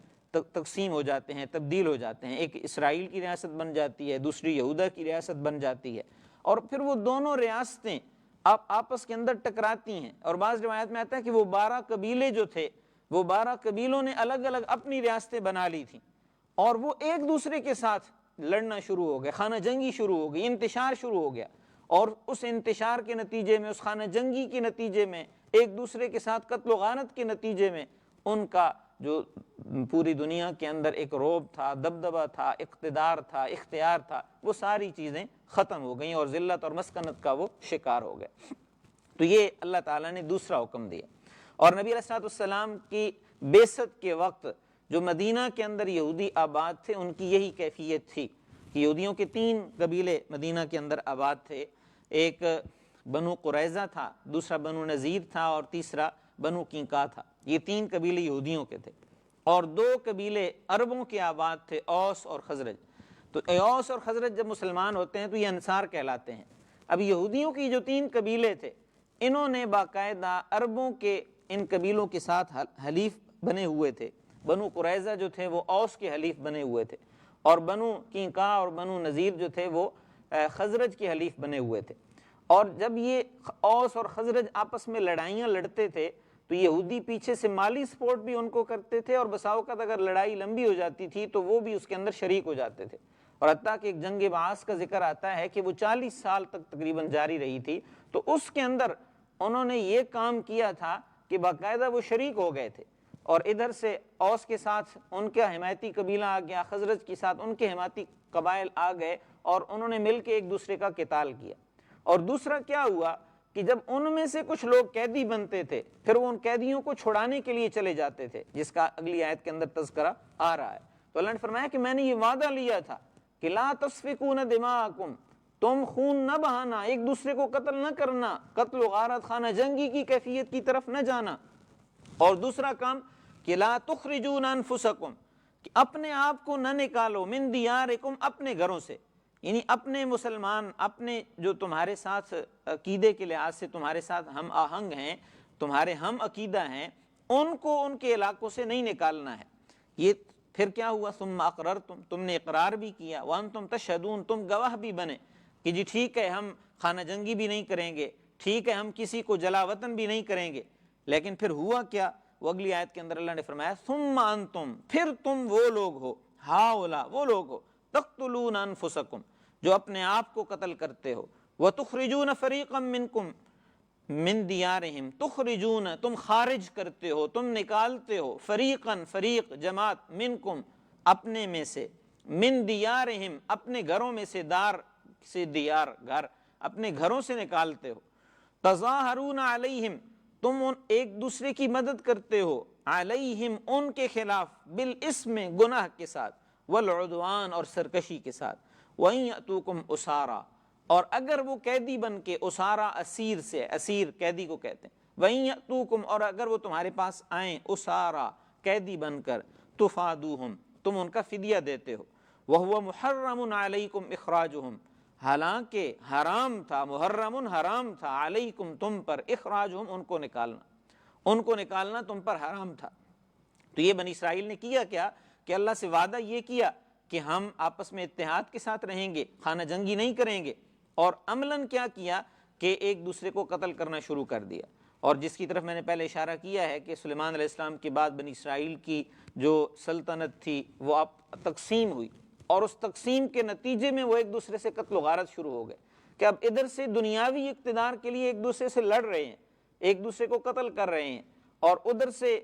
تقسیم ہو جاتے ہیں، تبدیل ہو جاتے ہیں. ایک اسرائیل کی ریاست بن جاتی ہے، دوسری یہودا کی ریاست بن جاتی ہے، اور پھر وہ دونوں ریاستیں آپس کے اندر ٹکراتی ہیں. اور بعض روایت میں آتا ہے کہ وہ 12 قبیلے جو تھے، وہ 12 قبیلوں نے الگ الگ اپنی ریاستیں بنا لی تھیں، اور وہ ایک دوسرے کے ساتھ لڑنا شروع ہو گئے، خانہ جنگی شروع ہو گئی، انتشار شروع ہو گیا. اور اس انتشار کے نتیجے میں، اس خانہ جنگی کے نتیجے میں، ایک دوسرے کے ساتھ قتل و غارت کے نتیجے میں ان کا جو پوری دنیا کے اندر ایک رعب تھا، دبدبہ تھا، اقتدار تھا، اختیار تھا، وہ ساری چیزیں ختم ہو گئیں اور ذلت اور مسکنت کا وہ شکار ہو گئے. تو یہ اللہ تعالیٰ نے دوسرا حکم دیا. اور نبی علیہ السلام کی بعثت کے وقت جو مدینہ کے اندر یہودی آباد تھے، ان کی یہی کیفیت تھی کہ یہودیوں کے 3 قبیلے مدینہ کے اندر آباد تھے. ایک بنو قریظہ تھا، دوسرا بنو نذیر تھا، اور تیسرا بنو قینقاع تھا. یہ 3 قبیلے یہودیوں کے تھے، اور 2 قبیلے عربوں کے آباد تھے، اوس اور خزرج. تو اوس اور خزرج جب مسلمان ہوتے ہیں تو یہ انصار کہلاتے ہیں. اب یہودیوں کی جو 3 قبیلے تھے، انہوں نے باقاعدہ عربوں کے ان قبیلوں کے ساتھ حلیف بنے ہوئے تھے. بنو قریظہ جو تھے وہ اوس کے حلیف بنے ہوئے تھے، اور بنو قینقاع اور بنو نذیر جو تھے وہ خزرج کے حلیف بنے ہوئے تھے. اور جب یہ اوس اور خزرج آپس میں لڑائیاں لڑتے تھے تو یہودی پیچھے سے مالی سپورٹ بھی ان کو کرتے تھے، اور بسا اوقات اگر لڑائی لمبی ہو جاتی تھی تو وہ بھی اس کے اندر شریک ہو جاتے تھے. اور حتیٰ کہ ایک جنگ بعاث کا ذکر آتا ہے کہ وہ 40 سال تک تقریباً جاری رہی تھی. تو اس کے اندر انہوں نے یہ کام کیا تھا کہ باقاعدہ وہ شریک ہو گئے تھے، اور ادھر سے اوس کے ساتھ ان کا حمایتی قبیلہ آ گیا، خزرج کے ساتھ ان کے حمایتی قبائل آ گئے، اور انہوں نے مل کے ایک دوسرے کا قتال کیا. اور دوسرا کیا ہوا کہ جب ان میں سے کچھ لوگ قیدی بنتے تھے، پھر وہ ان قیدیوں کو چھڑانے کے لیے چلے جاتے تھے، جس کا اگلی آیت کے اندر تذکرہ آ رہا ہے. تو اللہ نے فرمایا کہ میں نے یہ وعدہ لیا تھا کہ لا تسفکون دماءکم، تم خون نہ بہانا، ایک دوسرے کو قتل نہ کرنا، قتل و غارت، خانہ جنگی کی کیفیت کی طرف نہ جانا. اور دوسرا کام کہ لا تخرجون انفسکم، کہ اپنے آپ کو نہ نکالو، من دیارکم، اپنے گھروں سے، یعنی اپنے مسلمان، اپنے جو تمہارے ساتھ عقیدے کے لحاظ سے تمہارے ساتھ ہم آہنگ ہیں، تمہارے ہم عقیدہ ہیں، ان کو ان کے علاقوں سے نہیں نکالنا ہے. یہ پھر کیا ہوا؟ ثم اقررتم، تم نے اقرار بھی کیا، وانتم تشہدون، تم گواہ بھی بنے کہ جی ٹھیک ہے ہم خانہ جنگی بھی نہیں کریں گے، ٹھیک ہے ہم کسی کو جلا وطن بھی نہیں کریں گے. لیکن پھر ہوا کیا؟ وہ اگلی آیت کے اندر اللہ نے فرمایا ثم انتم، پھر تم وہ لوگ ہو، ہاؤلا، وہ لوگ ہو، تقتلون انفسکم، جو اپنے آپ کو قتل کرتے ہو، وتخرجون فریقا منکم من دیارہم، تخرجون، تم خارج کرتے ہو، تم نکالتے ہو، فریقاً، فریق، جماعت، منکم، اپنے میں سے، من دیارہم، اپنے گھروں میں سے، دار سے دیار، گھر، اپنے گھروں سے نکالتے ہو. تظاہرون علیہم، تم ایک دوسرے کی مدد کرتے ہو، علیہم، ان کے خلاف، بالاسم، گناہ کے ساتھ، والعدوان، اور سرکشی کے ساتھ. وَإِن يَأْتُوكُمْ أُسَارَىٰ، اور اگر وہ قیدی بن کے، اسارا اسیر سے، اسیر قیدی کو کہتے ہیں، وَإِن يَأْتُوكُمْ، اور اگر وہ تمہارے پاس آئیں، اسارا قیدی بن کر، تُفَادُوهُمْ، تم ان کا فدیہ دیتے ہو، وَهُوَ مُحَرَّمٌ عَلَيْكُمْ إِخْرَاجُهُمْ، حالانکہ حرام تھا، محرم حرام تھا، علیکم، تم پر، اخراجہم، ان کو نکالنا تم پر حرام تھا. تو یہ بنی اسرائیل نے کیا کیا کہ اللہ سے وعدہ یہ کیا کہ ہم آپس میں اتحاد کے ساتھ رہیں گے، خانہ جنگی نہیں کریں گے، اور عملاً کیا کیا کہ ایک دوسرے کو قتل کرنا شروع کر دیا. اور جس کی طرف میں نے پہلے اشارہ کیا ہے کہ سلیمان علیہ السلام کے بعد بنی اسرائیل کی جو سلطنت تھی وہ اب تقسیم ہوئی، اور اس تقسیم کے نتیجے میں وہ ایک دوسرے سے قتل و غارت شروع ہو گئے کہ اب ادھر سے دنیاوی اقتدار کے لیے ایک دوسرے سے لڑ رہے ہیں، ایک دوسرے کو قتل کر رہے ہیں، اور ادھر سے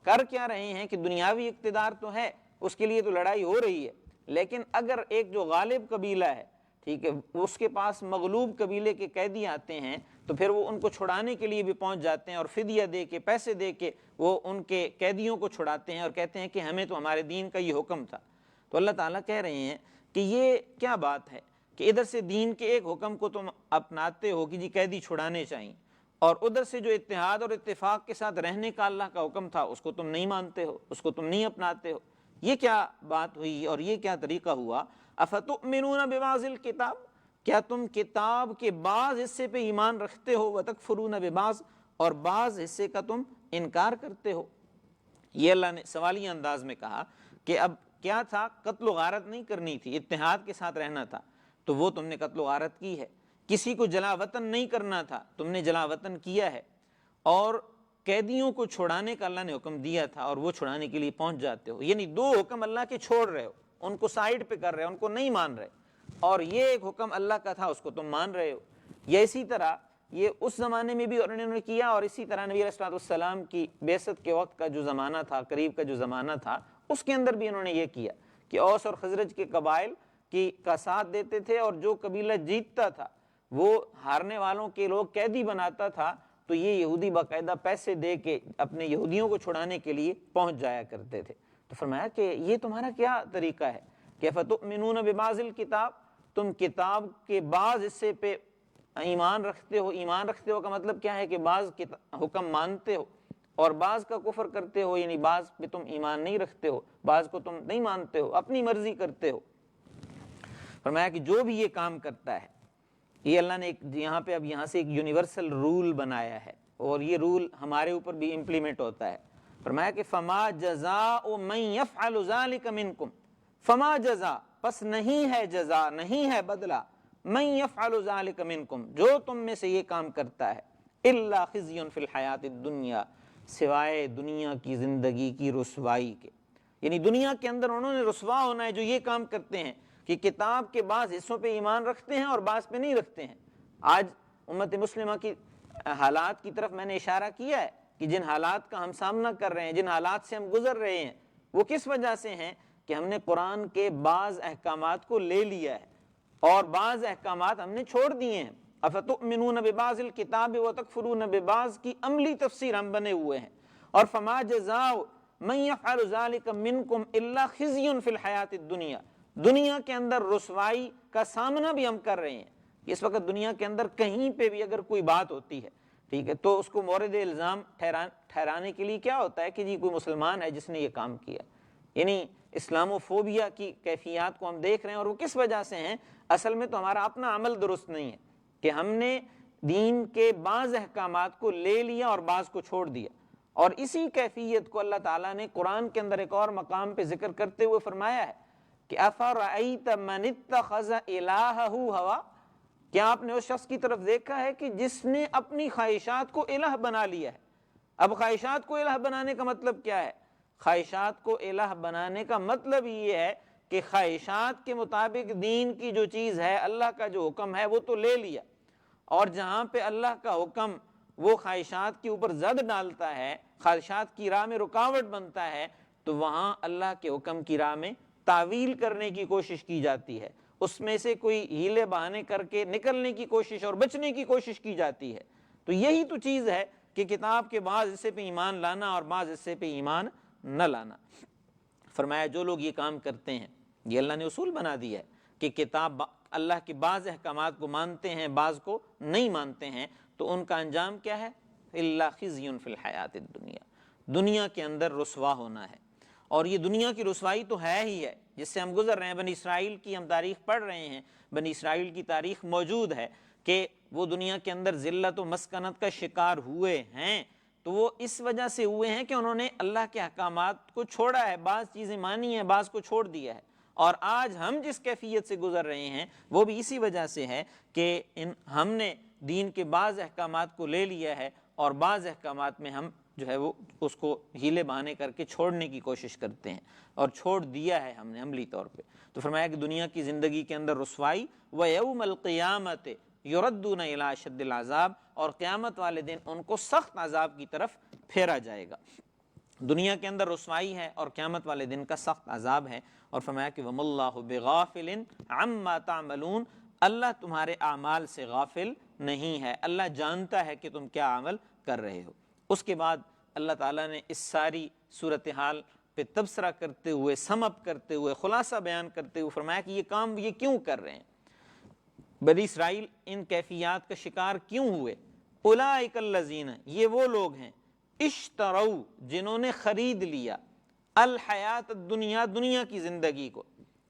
کر کیا رہے ہیں کہ دنیاوی اقتدار تو ہے، اس کے لیے تو لڑائی ہو رہی ہے، لیکن اگر ایک جو غالب قبیلہ ہے، ٹھیک ہے، اس کے پاس مغلوب قبیلے کے قیدی آتے ہیں تو پھر وہ ان کو چھڑانے کے لیے بھی پہنچ جاتے ہیں، اور فدیہ دے کے، پیسے دے کے وہ ان کے قیدیوں کو چھڑاتے ہیں، اور کہتے ہیں کہ ہمیں تو ہمارے دین کا یہ حکم تھا. تو اللہ تعالیٰ کہہ رہے ہیں کہ یہ کیا بات ہے کہ ادھر سے دین کے ایک حکم کو تم اپناتے ہو کہ جی قیدی چھڑانے چاہیے، اور ادھر سے جو اتحاد اور اتفاق کے ساتھ رہنے کا اللہ کا حکم تھا اس کو تم نہیں مانتے ہو، اس کو تم نہیں اپناتے ہو۔ یہ کیا بات ہوئی اور یہ کیا طریقہ ہوا؟ افتؤمنون ببعض الکتاب، کیا تم کتاب کے بعض حصے پہ ایمان رکھتے ہو، وتکفرون ببعض، اور بعض حصے کا تم انکار کرتے ہو۔ یہ اللہ نے سوالیہ انداز میں کہا کہ اب کیا تھا، قتل و غارت نہیں کرنی تھی، اتحاد کے ساتھ رہنا تھا، تو وہ تم نے قتل و غارت کی ہے۔ کسی کو جلا وطن نہیں کرنا تھا، تم نے جلا وطن کیا ہے۔ اور قیدیوں کو چھڑانے کا اللہ نے حکم دیا تھا اور وہ چھڑانے کے لیے پہنچ جاتے ہو، یعنی دو حکم اللہ کے چھوڑ رہے ہو، ان کو سائیڈ پہ کر رہے ہو، ان کو نہیں مان رہے، اور یہ ایک حکم اللہ کا تھا اس کو تم مان رہے ہو۔ یا اسی طرح یہ اس زمانے میں بھی انہوں نے کیا، اور اسی طرح نبی علیہ السلام کی بعثت کے وقت کا جو زمانہ تھا، قریب کا جو زمانہ تھا، اس کے اندر بھی انہوں نے یہ کیا کہ اوس اور خزرج کے قبائل کا ساتھ دیتے تھے، اور جو قبیلہ جیتتا تھا وہ ہارنے والوں کے لوگ قیدی بناتا تھا، تو یہ یہودی باقاعدہ پیسے دے کے اپنے یہودیوں کو چھڑانے کے لیے پہنچ جایا کرتے تھے۔ تو فرمایا کہ یہ تمہارا کیا طریقہ ہے کہ فتؤمنون ببعض الکتاب، تم کتاب کے بعض حصے پہ ایمان رکھتے ہو۔ ایمان رکھتے ہو کا مطلب کیا ہے کہ بعض حکم مانتے ہو اور بعض کا کفر کرتے ہو، یعنی بعض پہ تم ایمان نہیں رکھتے ہو، بعض کو تم نہیں مانتے ہو، اپنی مرضی کرتے ہو۔ فرمایا کہ جو بھی یہ کام کرتا ہے، یہ اللہ نے یہاں پہ اب یہاں سے ایک یونیورسل رول بنایا ہے، اور یہ رول ہمارے اوپر بھی امپلیمنٹ ہوتا ہے۔ فرمایا کہ فما جزاء من یفعل ذلک منکم، فما جزا، پس نہیں ہے جزا، نہیں ہے بدلہ، من یفعل ذلک منکم، جو تم میں سے یہ کام کرتا ہے، الا خزی فی الحیات الدنیا، سوائے دنیا کی زندگی کی رسوائی کے، یعنی دنیا کے اندر انہوں نے رسوا ہونا ہے جو یہ کام کرتے ہیں کہ کتاب کے بعض حصوں پہ ایمان رکھتے ہیں اور بعض پہ نہیں رکھتے ہیں۔ آج امت مسلمہ کی حالات کی طرف میں نے اشارہ کیا ہے کہ جن حالات کا ہم سامنا کر رہے ہیں، جن حالات سے ہم گزر رہے ہیں، وہ کس وجہ سے ہیں کہ ہم نے قرآن کے بعض احکامات کو لے لیا ہے اور بعض احکامات ہم نے چھوڑ دیے ہیں۔ افتؤمنون ببعض الکتاب وتکفرون ببعض کی عملی تفسیر ہم بنے ہوئے ہیں۔ اور فما جزاء من یفعل ذلک منکم الا خزی فی الحیات الدنیا، دنیا کے اندر رسوائی کا سامنا بھی ہم کر رہے ہیں۔ اس وقت دنیا کے اندر کہیں پہ بھی اگر کوئی بات ہوتی ہے، ٹھیک ہے، تو اس کو مورد الزام ٹھہرانے کے لیے کیا ہوتا ہے کہ جی کوئی مسلمان ہے جس نے یہ کام کیا، یعنی اسلاموفوبیا کی کیفیات کو ہم دیکھ رہے ہیں۔ اور وہ کس وجہ سے ہیں؟ اصل میں تو ہمارا اپنا عمل درست نہیں ہے کہ ہم نے دین کے بعض احکامات کو لے لیا اور بعض کو چھوڑ دیا۔ اور اسی کیفیت کو اللہ تعالیٰ نے قرآن کے اندر ایک اور مقام پہ ذکر کرتے ہوئے فرمایا ہے کہ افرأیت من اتخذ الہہ ہوا، کیا آپ نے اس شخص کی طرف دیکھا ہے کہ جس نے اپنی خواہشات کو الہ بنا لیا ہے؟ اب خواہشات کو الہ بنانے کا مطلب کیا ہے؟ خواہشات کو الہ بنانے کا مطلب یہ ہے کہ خواہشات کے مطابق دین کی جو چیز ہے، اللہ کا جو حکم ہے وہ تو لے لیا، اور جہاں پہ اللہ کا حکم وہ خواہشات کے اوپر زد ڈالتا ہے، خواہشات کی راہ میں رکاوٹ بنتا ہے، تو وہاں اللہ کے حکم کی راہ میں تعویل کرنے کی کوشش کی جاتی ہے، اس میں سے کوئی ہیلے بہانے کر کے نکلنے کی کوشش اور بچنے کی کوشش کی جاتی ہے۔ تو یہی تو چیز ہے کہ کتاب کے بعض حصے پہ ایمان لانا اور بعض حصے پہ ایمان نہ لانا۔ فرمایا جو لوگ یہ کام کرتے ہیں، یہ اللہ نے اصول بنا دیا ہے کہ کتاب اللہ کے بعض احکامات کو مانتے ہیں، بعض کو نہیں مانتے ہیں، تو ان کا انجام کیا ہے؟ الا خزی فی الحیات الدنیا، دنیا کے اندر رسوا ہونا ہے۔ اور یہ دنیا کی رسوائی تو ہے ہی ہے جس سے ہم گزر رہے ہیں۔ بنی اسرائیل کی ہم تاریخ پڑھ رہے ہیں، بنی اسرائیل کی تاریخ موجود ہے کہ وہ دنیا کے اندر ذلت و مسکنت کا شکار ہوئے ہیں، تو وہ اس وجہ سے ہوئے ہیں کہ انہوں نے اللہ کے احکامات کو چھوڑا ہے، بعض چیزیں مانی ہیں، بعض کو چھوڑ دیا ہے۔ اور آج ہم جس کیفیت سے گزر رہے ہیں وہ بھی اسی وجہ سے ہے کہ ہم نے دین کے بعض احکامات کو لے لیا ہے اور بعض احکامات میں ہم جو ہے وہ اس کو ہیلے بہانے کر کے چھوڑنے کی کوشش کرتے ہیں، اور چھوڑ دیا ہے ہم نے عملی طور پہ۔ تو فرمایا کہ دنیا کی زندگی کے اندر رسوائی، وَيَوْمَ الْقِيَامَةِ يُرَدُّونَ إِلَىٰ أَشَدِّ الْعَذَابِ، اور قیامت والے دن ان کو سخت عذاب کی طرف پھیرا جائے گا۔ دنیا کے اندر رسوائی ہے اور قیامت والے دن کا سخت عذاب ہے۔ اور فرمایا کہ وَمَا اللَّهُ بِغَافِلٍ عَمَّا تَعْمَلُونَ، اللہ تمہارے اعمال سے غافل نہیں ہے، اللہ جانتا ہے کہ تم کیا عمل کر رہے ہو۔ اس کے بعد اللہ تعالیٰ نے اس ساری صورتحال پہ تبصرہ کرتے ہوئے، سم اپ کرتے ہوئے، خلاصہ بیان کرتے ہوئے فرمایا کہ یہ کام یہ کیوں کر رہے ہیں؟ بنی اسرائیل ان کیفیات کا شکار کیوں ہوئے؟ اولئک الذین، یہ وہ لوگ ہیں، اشتروا، جنہوں نے خرید لیا، الحیات الدنیا، دنیا کی زندگی کو،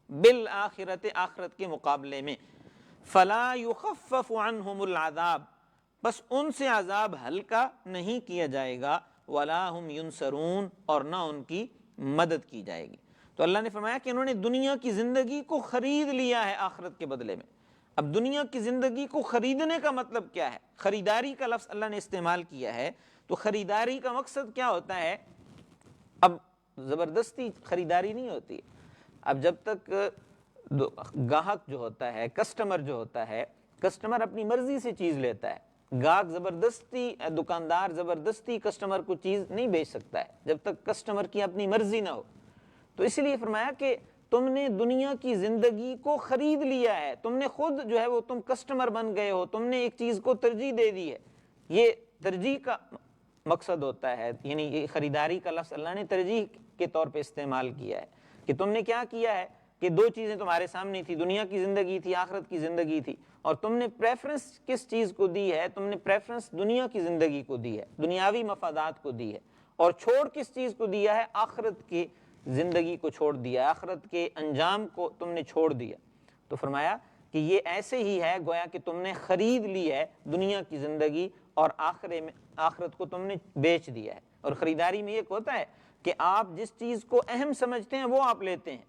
بالآخرت، آخرت کے مقابلے میں، فلا یخفف عنہم العذاب، بس ان سے عذاب ہلکا نہیں کیا جائے گا، ولا ہم ینصرون، اور نہ ان کی مدد کی جائے گی۔ تو اللہ نے فرمایا کہ انہوں نے دنیا کی زندگی کو خرید لیا ہے آخرت کے بدلے میں۔ اب دنیا کی زندگی کو خریدنے کا مطلب کیا ہے؟ خریداری کا لفظ اللہ نے استعمال کیا ہے، تو خریداری کا مقصد کیا ہوتا ہے؟ اب زبردستی خریداری نہیں ہوتی۔ اب جب تک گاہک جو ہوتا ہے، کسٹمر جو ہوتا ہے، کسٹمر اپنی مرضی سے چیز لیتا ہے، گاہک زبردستی، دکاندار زبردستی کسٹمر کو چیز نہیں بیچ سکتا ہے جب تک کسٹمر کی اپنی مرضی نہ ہو۔ تو اس لیے فرمایا کہ تم نے دنیا کی زندگی کو خرید لیا ہے، تم نے خود جو ہے وہ تم کسٹمر بن گئے ہو، تم نے ایک چیز کو ترجیح دے دی ہے۔ یہ ترجیح کا مقصد ہوتا ہے، یعنی یہ خریداری کا لفظ اللہ نے ترجیح کے طور پہ استعمال کیا ہے کہ تم نے کیا کیا ہے کہ دو چیزیں تمہارے سامنے تھی، دنیا کی زندگی تھی، آخرت کی زندگی تھی، اور تم نے پریفرنس کس چیز کو دی ہے؟ تم نے پریفرنس دنیا کی زندگی کو دی ہے، دنیاوی مفادات کو دی ہے، اور چھوڑ کس چیز کو دیا ہے؟ آخرت کی زندگی کو چھوڑ دیا، آخرت کے انجام کو تم نے چھوڑ دیا۔ تو فرمایا کہ یہ ایسے ہی ہے گویا کہ تم نے خرید لی ہے دنیا کی زندگی، اور آخرت کو تم نے بیچ دیا ہے۔ اور خریداری میں ایک ہوتا ہے کہ آپ جس چیز کو اہم سمجھتے ہیں وہ آپ لیتے ہیں،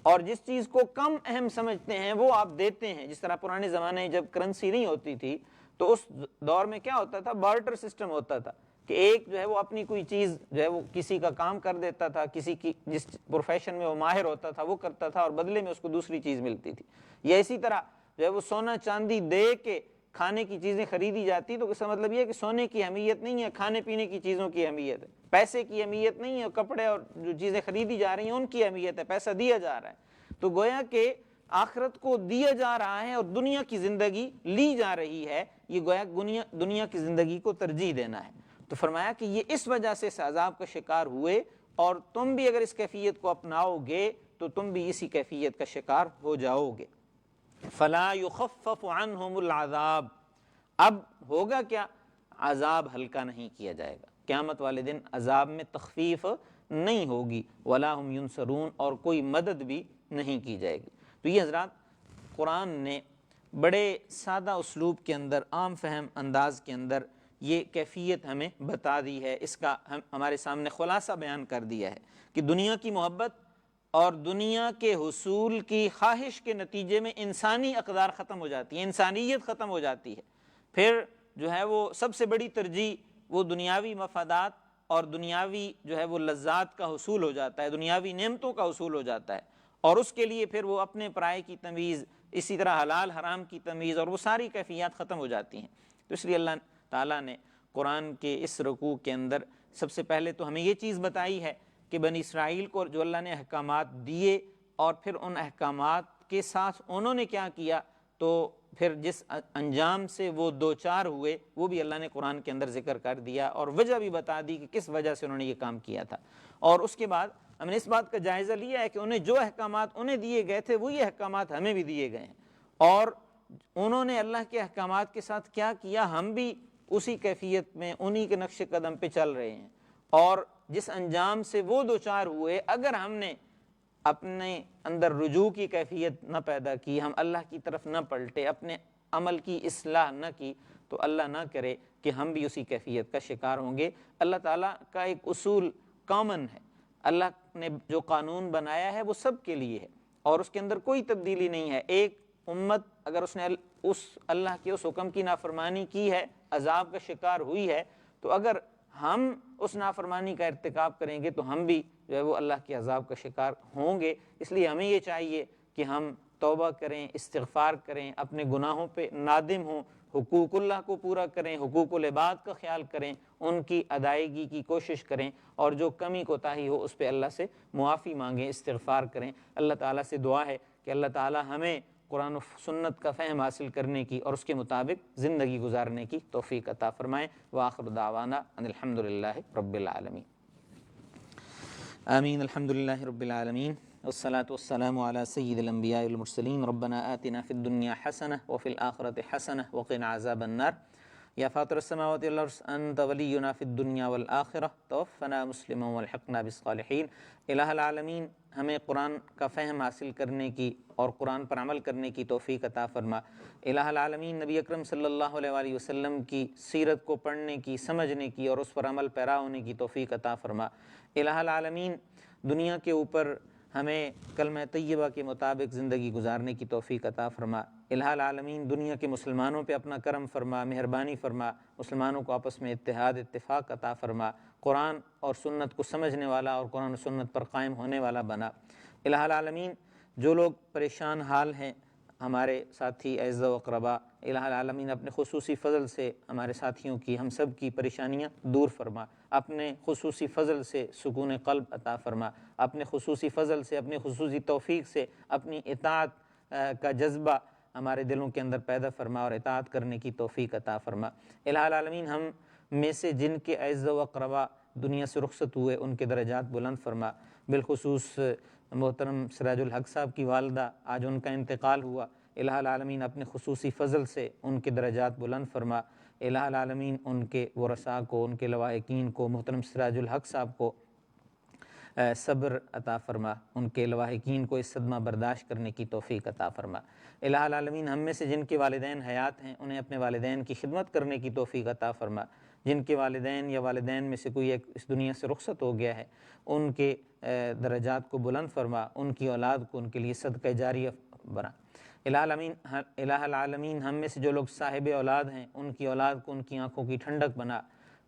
اور جس چیز کو کم اہم سمجھتے ہیں وہ آپ دیتے ہیں۔ جس طرح پرانے زمانے جب کرنسی نہیں ہوتی تھی تو اس دور میں کیا ہوتا تھا؟ بارٹر سسٹم ہوتا تھا کہ ایک جو ہے وہ اپنی کوئی چیز جو ہے وہ کسی کا کام کر دیتا تھا، کسی کی جس پروفیشن میں وہ ماہر ہوتا تھا وہ کرتا تھا، اور بدلے میں اس کو دوسری چیز ملتی تھی۔ یا اسی طرح جو ہے وہ سونا چاندی دے کے کھانے کی چیزیں خریدی جاتی، تو اس کا مطلب یہ ہے کہ سونے کی اہمیت نہیں ہے، کھانے پینے کی چیزوں کی اہمیت ہے، پیسے کی اہمیت نہیں ہے، کپڑے اور جو چیزیں خریدی جا رہی ہیں ان کی اہمیت ہے، پیسہ دیا جا رہا ہے۔ تو گویا کہ آخرت کو دیا جا رہا ہے اور دنیا کی زندگی لی جا رہی ہے، یہ گویا دنیا کی زندگی کو ترجیح دینا ہے۔ تو فرمایا کہ یہ اس وجہ سے اس عذاب کا شکار ہوئے، اور تم بھی اگر اس کیفیت کو اپناؤ گے تو تم بھی اسی کیفیت کا شکار ہو جاؤ گے۔ فلا یخفف عنہم العذاب، اب ہوگا کیا؟ عذاب ہلکا نہیں کیا جائے گا، قیامت والے دن عذاب میں تخفیف نہیں ہوگی، ولا ہم ینصرون، اور کوئی مدد بھی نہیں کی جائے گی۔ تو یہ حضرات قرآن نے بڑے سادہ اسلوب کے اندر، عام فہم انداز کے اندر یہ کیفیت ہمیں بتا دی ہے، اس کا ہمارے سامنے خلاصہ بیان کر دیا ہے کہ دنیا کی محبت اور دنیا کے حصول کی خواہش کے نتیجے میں انسانی اقدار ختم ہو جاتی ہے، انسانیت ختم ہو جاتی ہے۔ پھر جو ہے وہ سب سے بڑی ترجیح وہ دنیاوی مفادات اور دنیاوی جو ہے وہ لذات کا حصول ہو جاتا ہے، دنیاوی نعمتوں کا حصول ہو جاتا ہے، اور اس کے لیے پھر وہ اپنے پرائے کی تمیز، اسی طرح حلال حرام کی تمیز، اور وہ ساری کیفیات ختم ہو جاتی ہیں۔ تو اس لیے اللہ تعالیٰ نے قرآن کے اس رکوع کے اندر سب سے پہلے تو ہمیں یہ چیز بتائی ہے کہ بنی اسرائیل کو جو اللہ نے احکامات دیے، اور پھر ان احکامات کے ساتھ انہوں نے کیا کیا، تو پھر جس انجام سے وہ دوچار ہوئے وہ بھی اللہ نے قرآن کے اندر ذکر کر دیا، اور وجہ بھی بتا دی کہ کس وجہ سے انہوں نے یہ کام کیا تھا۔ اور اس کے بعد ہم نے اس بات کا جائزہ لیا ہے کہ انہیں جو احکامات انہیں دیے گئے تھے وہی احکامات ہمیں بھی دیے گئے ہیں، اور انہوں نے اللہ کے احکامات کے ساتھ کیا کیا، ہم بھی اسی کیفیت میں انہی کے نقش قدم پہ چل رہے ہیں۔ اور جس انجام سے وہ دوچار ہوئے، اگر ہم نے اپنے اندر رجوع کی کیفیت نہ پیدا کی، ہم اللہ کی طرف نہ پلٹے، اپنے عمل کی اصلاح نہ کی، تو اللہ نہ کرے کہ ہم بھی اسی کیفیت کا شکار ہوں گے۔ اللہ تعالیٰ کا ایک اصول کامن ہے، اللہ نے جو قانون بنایا ہے وہ سب کے لیے ہے، اور اس کے اندر کوئی تبدیلی نہیں ہے۔ ایک امت اگر اس نے اس اللہ کے اس حکم کی نافرمانی کی ہے، عذاب کا شکار ہوئی ہے، تو اگر ہم اس نافرمانی کا ارتکاب کریں گے تو ہم بھی جو ہے وہ اللہ کے عذاب کا شکار ہوں گے۔ اس لیے ہمیں یہ چاہیے کہ ہم توبہ کریں، استغفار کریں، اپنے گناہوں پہ نادم ہوں، حقوق اللہ کو پورا کریں، حقوق العباد کا خیال کریں، ان کی ادائیگی کی کوشش کریں، اور جو کمی کوتاہی ہو اس پہ اللہ سے معافی مانگیں، استغفار کریں۔ اللہ تعالیٰ سے دعا ہے کہ اللہ تعالیٰ ہمیں قرآن و سنت کا فہم حاصل کرنے کی اور اس کے مطابق زندگی گزارنے کی توفیق عطا فرمائیں۔ وآخر دعوانا ان الحمد للہ رب العالمین۔ آمین۔ الحمد للہ رب العالمین۔ والصلاة والسلام على سید الانبیاء والمرسلین ربنا آتنا فی الدنیا حسنہ وفی الآخرۃ حسنہ وقنا عذاب النار یا فاطر السماوات والارض انت ولینا فی الدنیا والآخرہ توفنا مسلما والحقنا بالصالحین۔ الہ العالمین ہمیں قرآن کا فہم حاصل کرنے کی اور قرآن پر عمل کرنے کی توفیق عطا فرما۔ الہ العالمین نبی اکرم صلی اللہ علیہ وآلہ وسلم کی سیرت کو پڑھنے کی، سمجھنے کی اور اس پر عمل پیرا ہونے کی توفیق عطا فرما۔ الہ العالمین دنیا کے اوپر ہمیں کلمہ طیبہ کے مطابق زندگی گزارنے کی توفیق عطا فرما۔ الہ العالمین دنیا کے مسلمانوں پہ اپنا کرم فرما، مہربانی فرما، مسلمانوں کو آپس میں اتحاد اتفاق عطا فرما، قرآن اور سنت کو سمجھنے والا اور قرآن و سنت پر قائم ہونے والا بنا۔ الہ العالمین جو لوگ پریشان حال ہیں، ہمارے ساتھی اعزاء و اقربا، الہ العالمین اپنے خصوصی فضل سے ہمارے ساتھیوں کی، ہم سب کی پریشانیاں دور فرما، اپنے خصوصی فضل سے سکون قلب عطا فرما، اپنے خصوصی فضل سے، اپنے خصوصی توفیق سے اپنی اطاعت کا جذبہ ہمارے دلوں کے اندر پیدا فرما اور اطاعت کرنے کی توفیق عطا فرما۔ الہ العالمین ہم میں سے جن کے اعزاء و اقربا دنیا سے رخصت ہوئے ان کے درجات بلند فرما، بالخصوص محترم سراج الحق صاحب کی والدہ، آج ان کا انتقال ہوا، الہ العالمین اپنے خصوصی فضل سے ان کے درجات بلند فرما۔ الہ العالمین ان کے ورثاء کو، ان کے لواحقین کو، محترم سراج الحق صاحب کو صبر عطا فرما، ان کے لواحقین کو اس صدمہ برداشت کرنے کی توفیق عطا فرما۔ الہ العالمین ہم میں سے جن کے والدین حیات ہیں انہیں اپنے والدین کی خدمت کرنے کی توفیق عطا فرما، جن کے والدین یا والدین میں سے کوئی ایک اس دنیا سے رخصت ہو گیا ہے ان کے درجات کو بلند فرما، ان کی اولاد کو ان کے لیے صدقہ جاریہ بنا۔ الہ العالمین ہم میں سے جو لوگ صاحب اولاد ہیں ان کی اولاد کو ان کی آنکھوں کی ٹھنڈک بنا،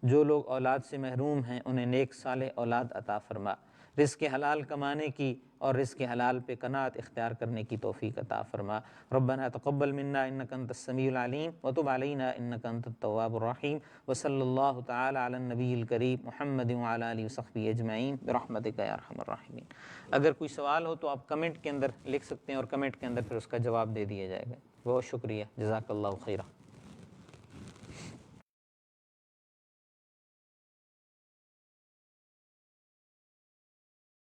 جو لوگ اولاد سے محروم ہیں انہیں نیک صالح اولاد عطا فرما، رزق حلال کمانے کی اور رزق حلال پہ قناعت اختیار کرنے کی توفیق عطا فرما۔ ربنا تقبل منا انک انت السمیع العلیم وتب علینا انک انت التواب الرحیم، وصلی اللہ تعالی علی النبی الکریم محمد وعلی آلہ وصحبہ اجمعین برحمتک یا ارحم الراحمین۔ اگر کوئی سوال ہو تو آپ کمنٹ کے اندر لکھ سکتے ہیں اور کمنٹ کے اندر پھر اس کا جواب دے دیا جائے گا۔ بہت شکریہ، جزاک اللہ خیرہ۔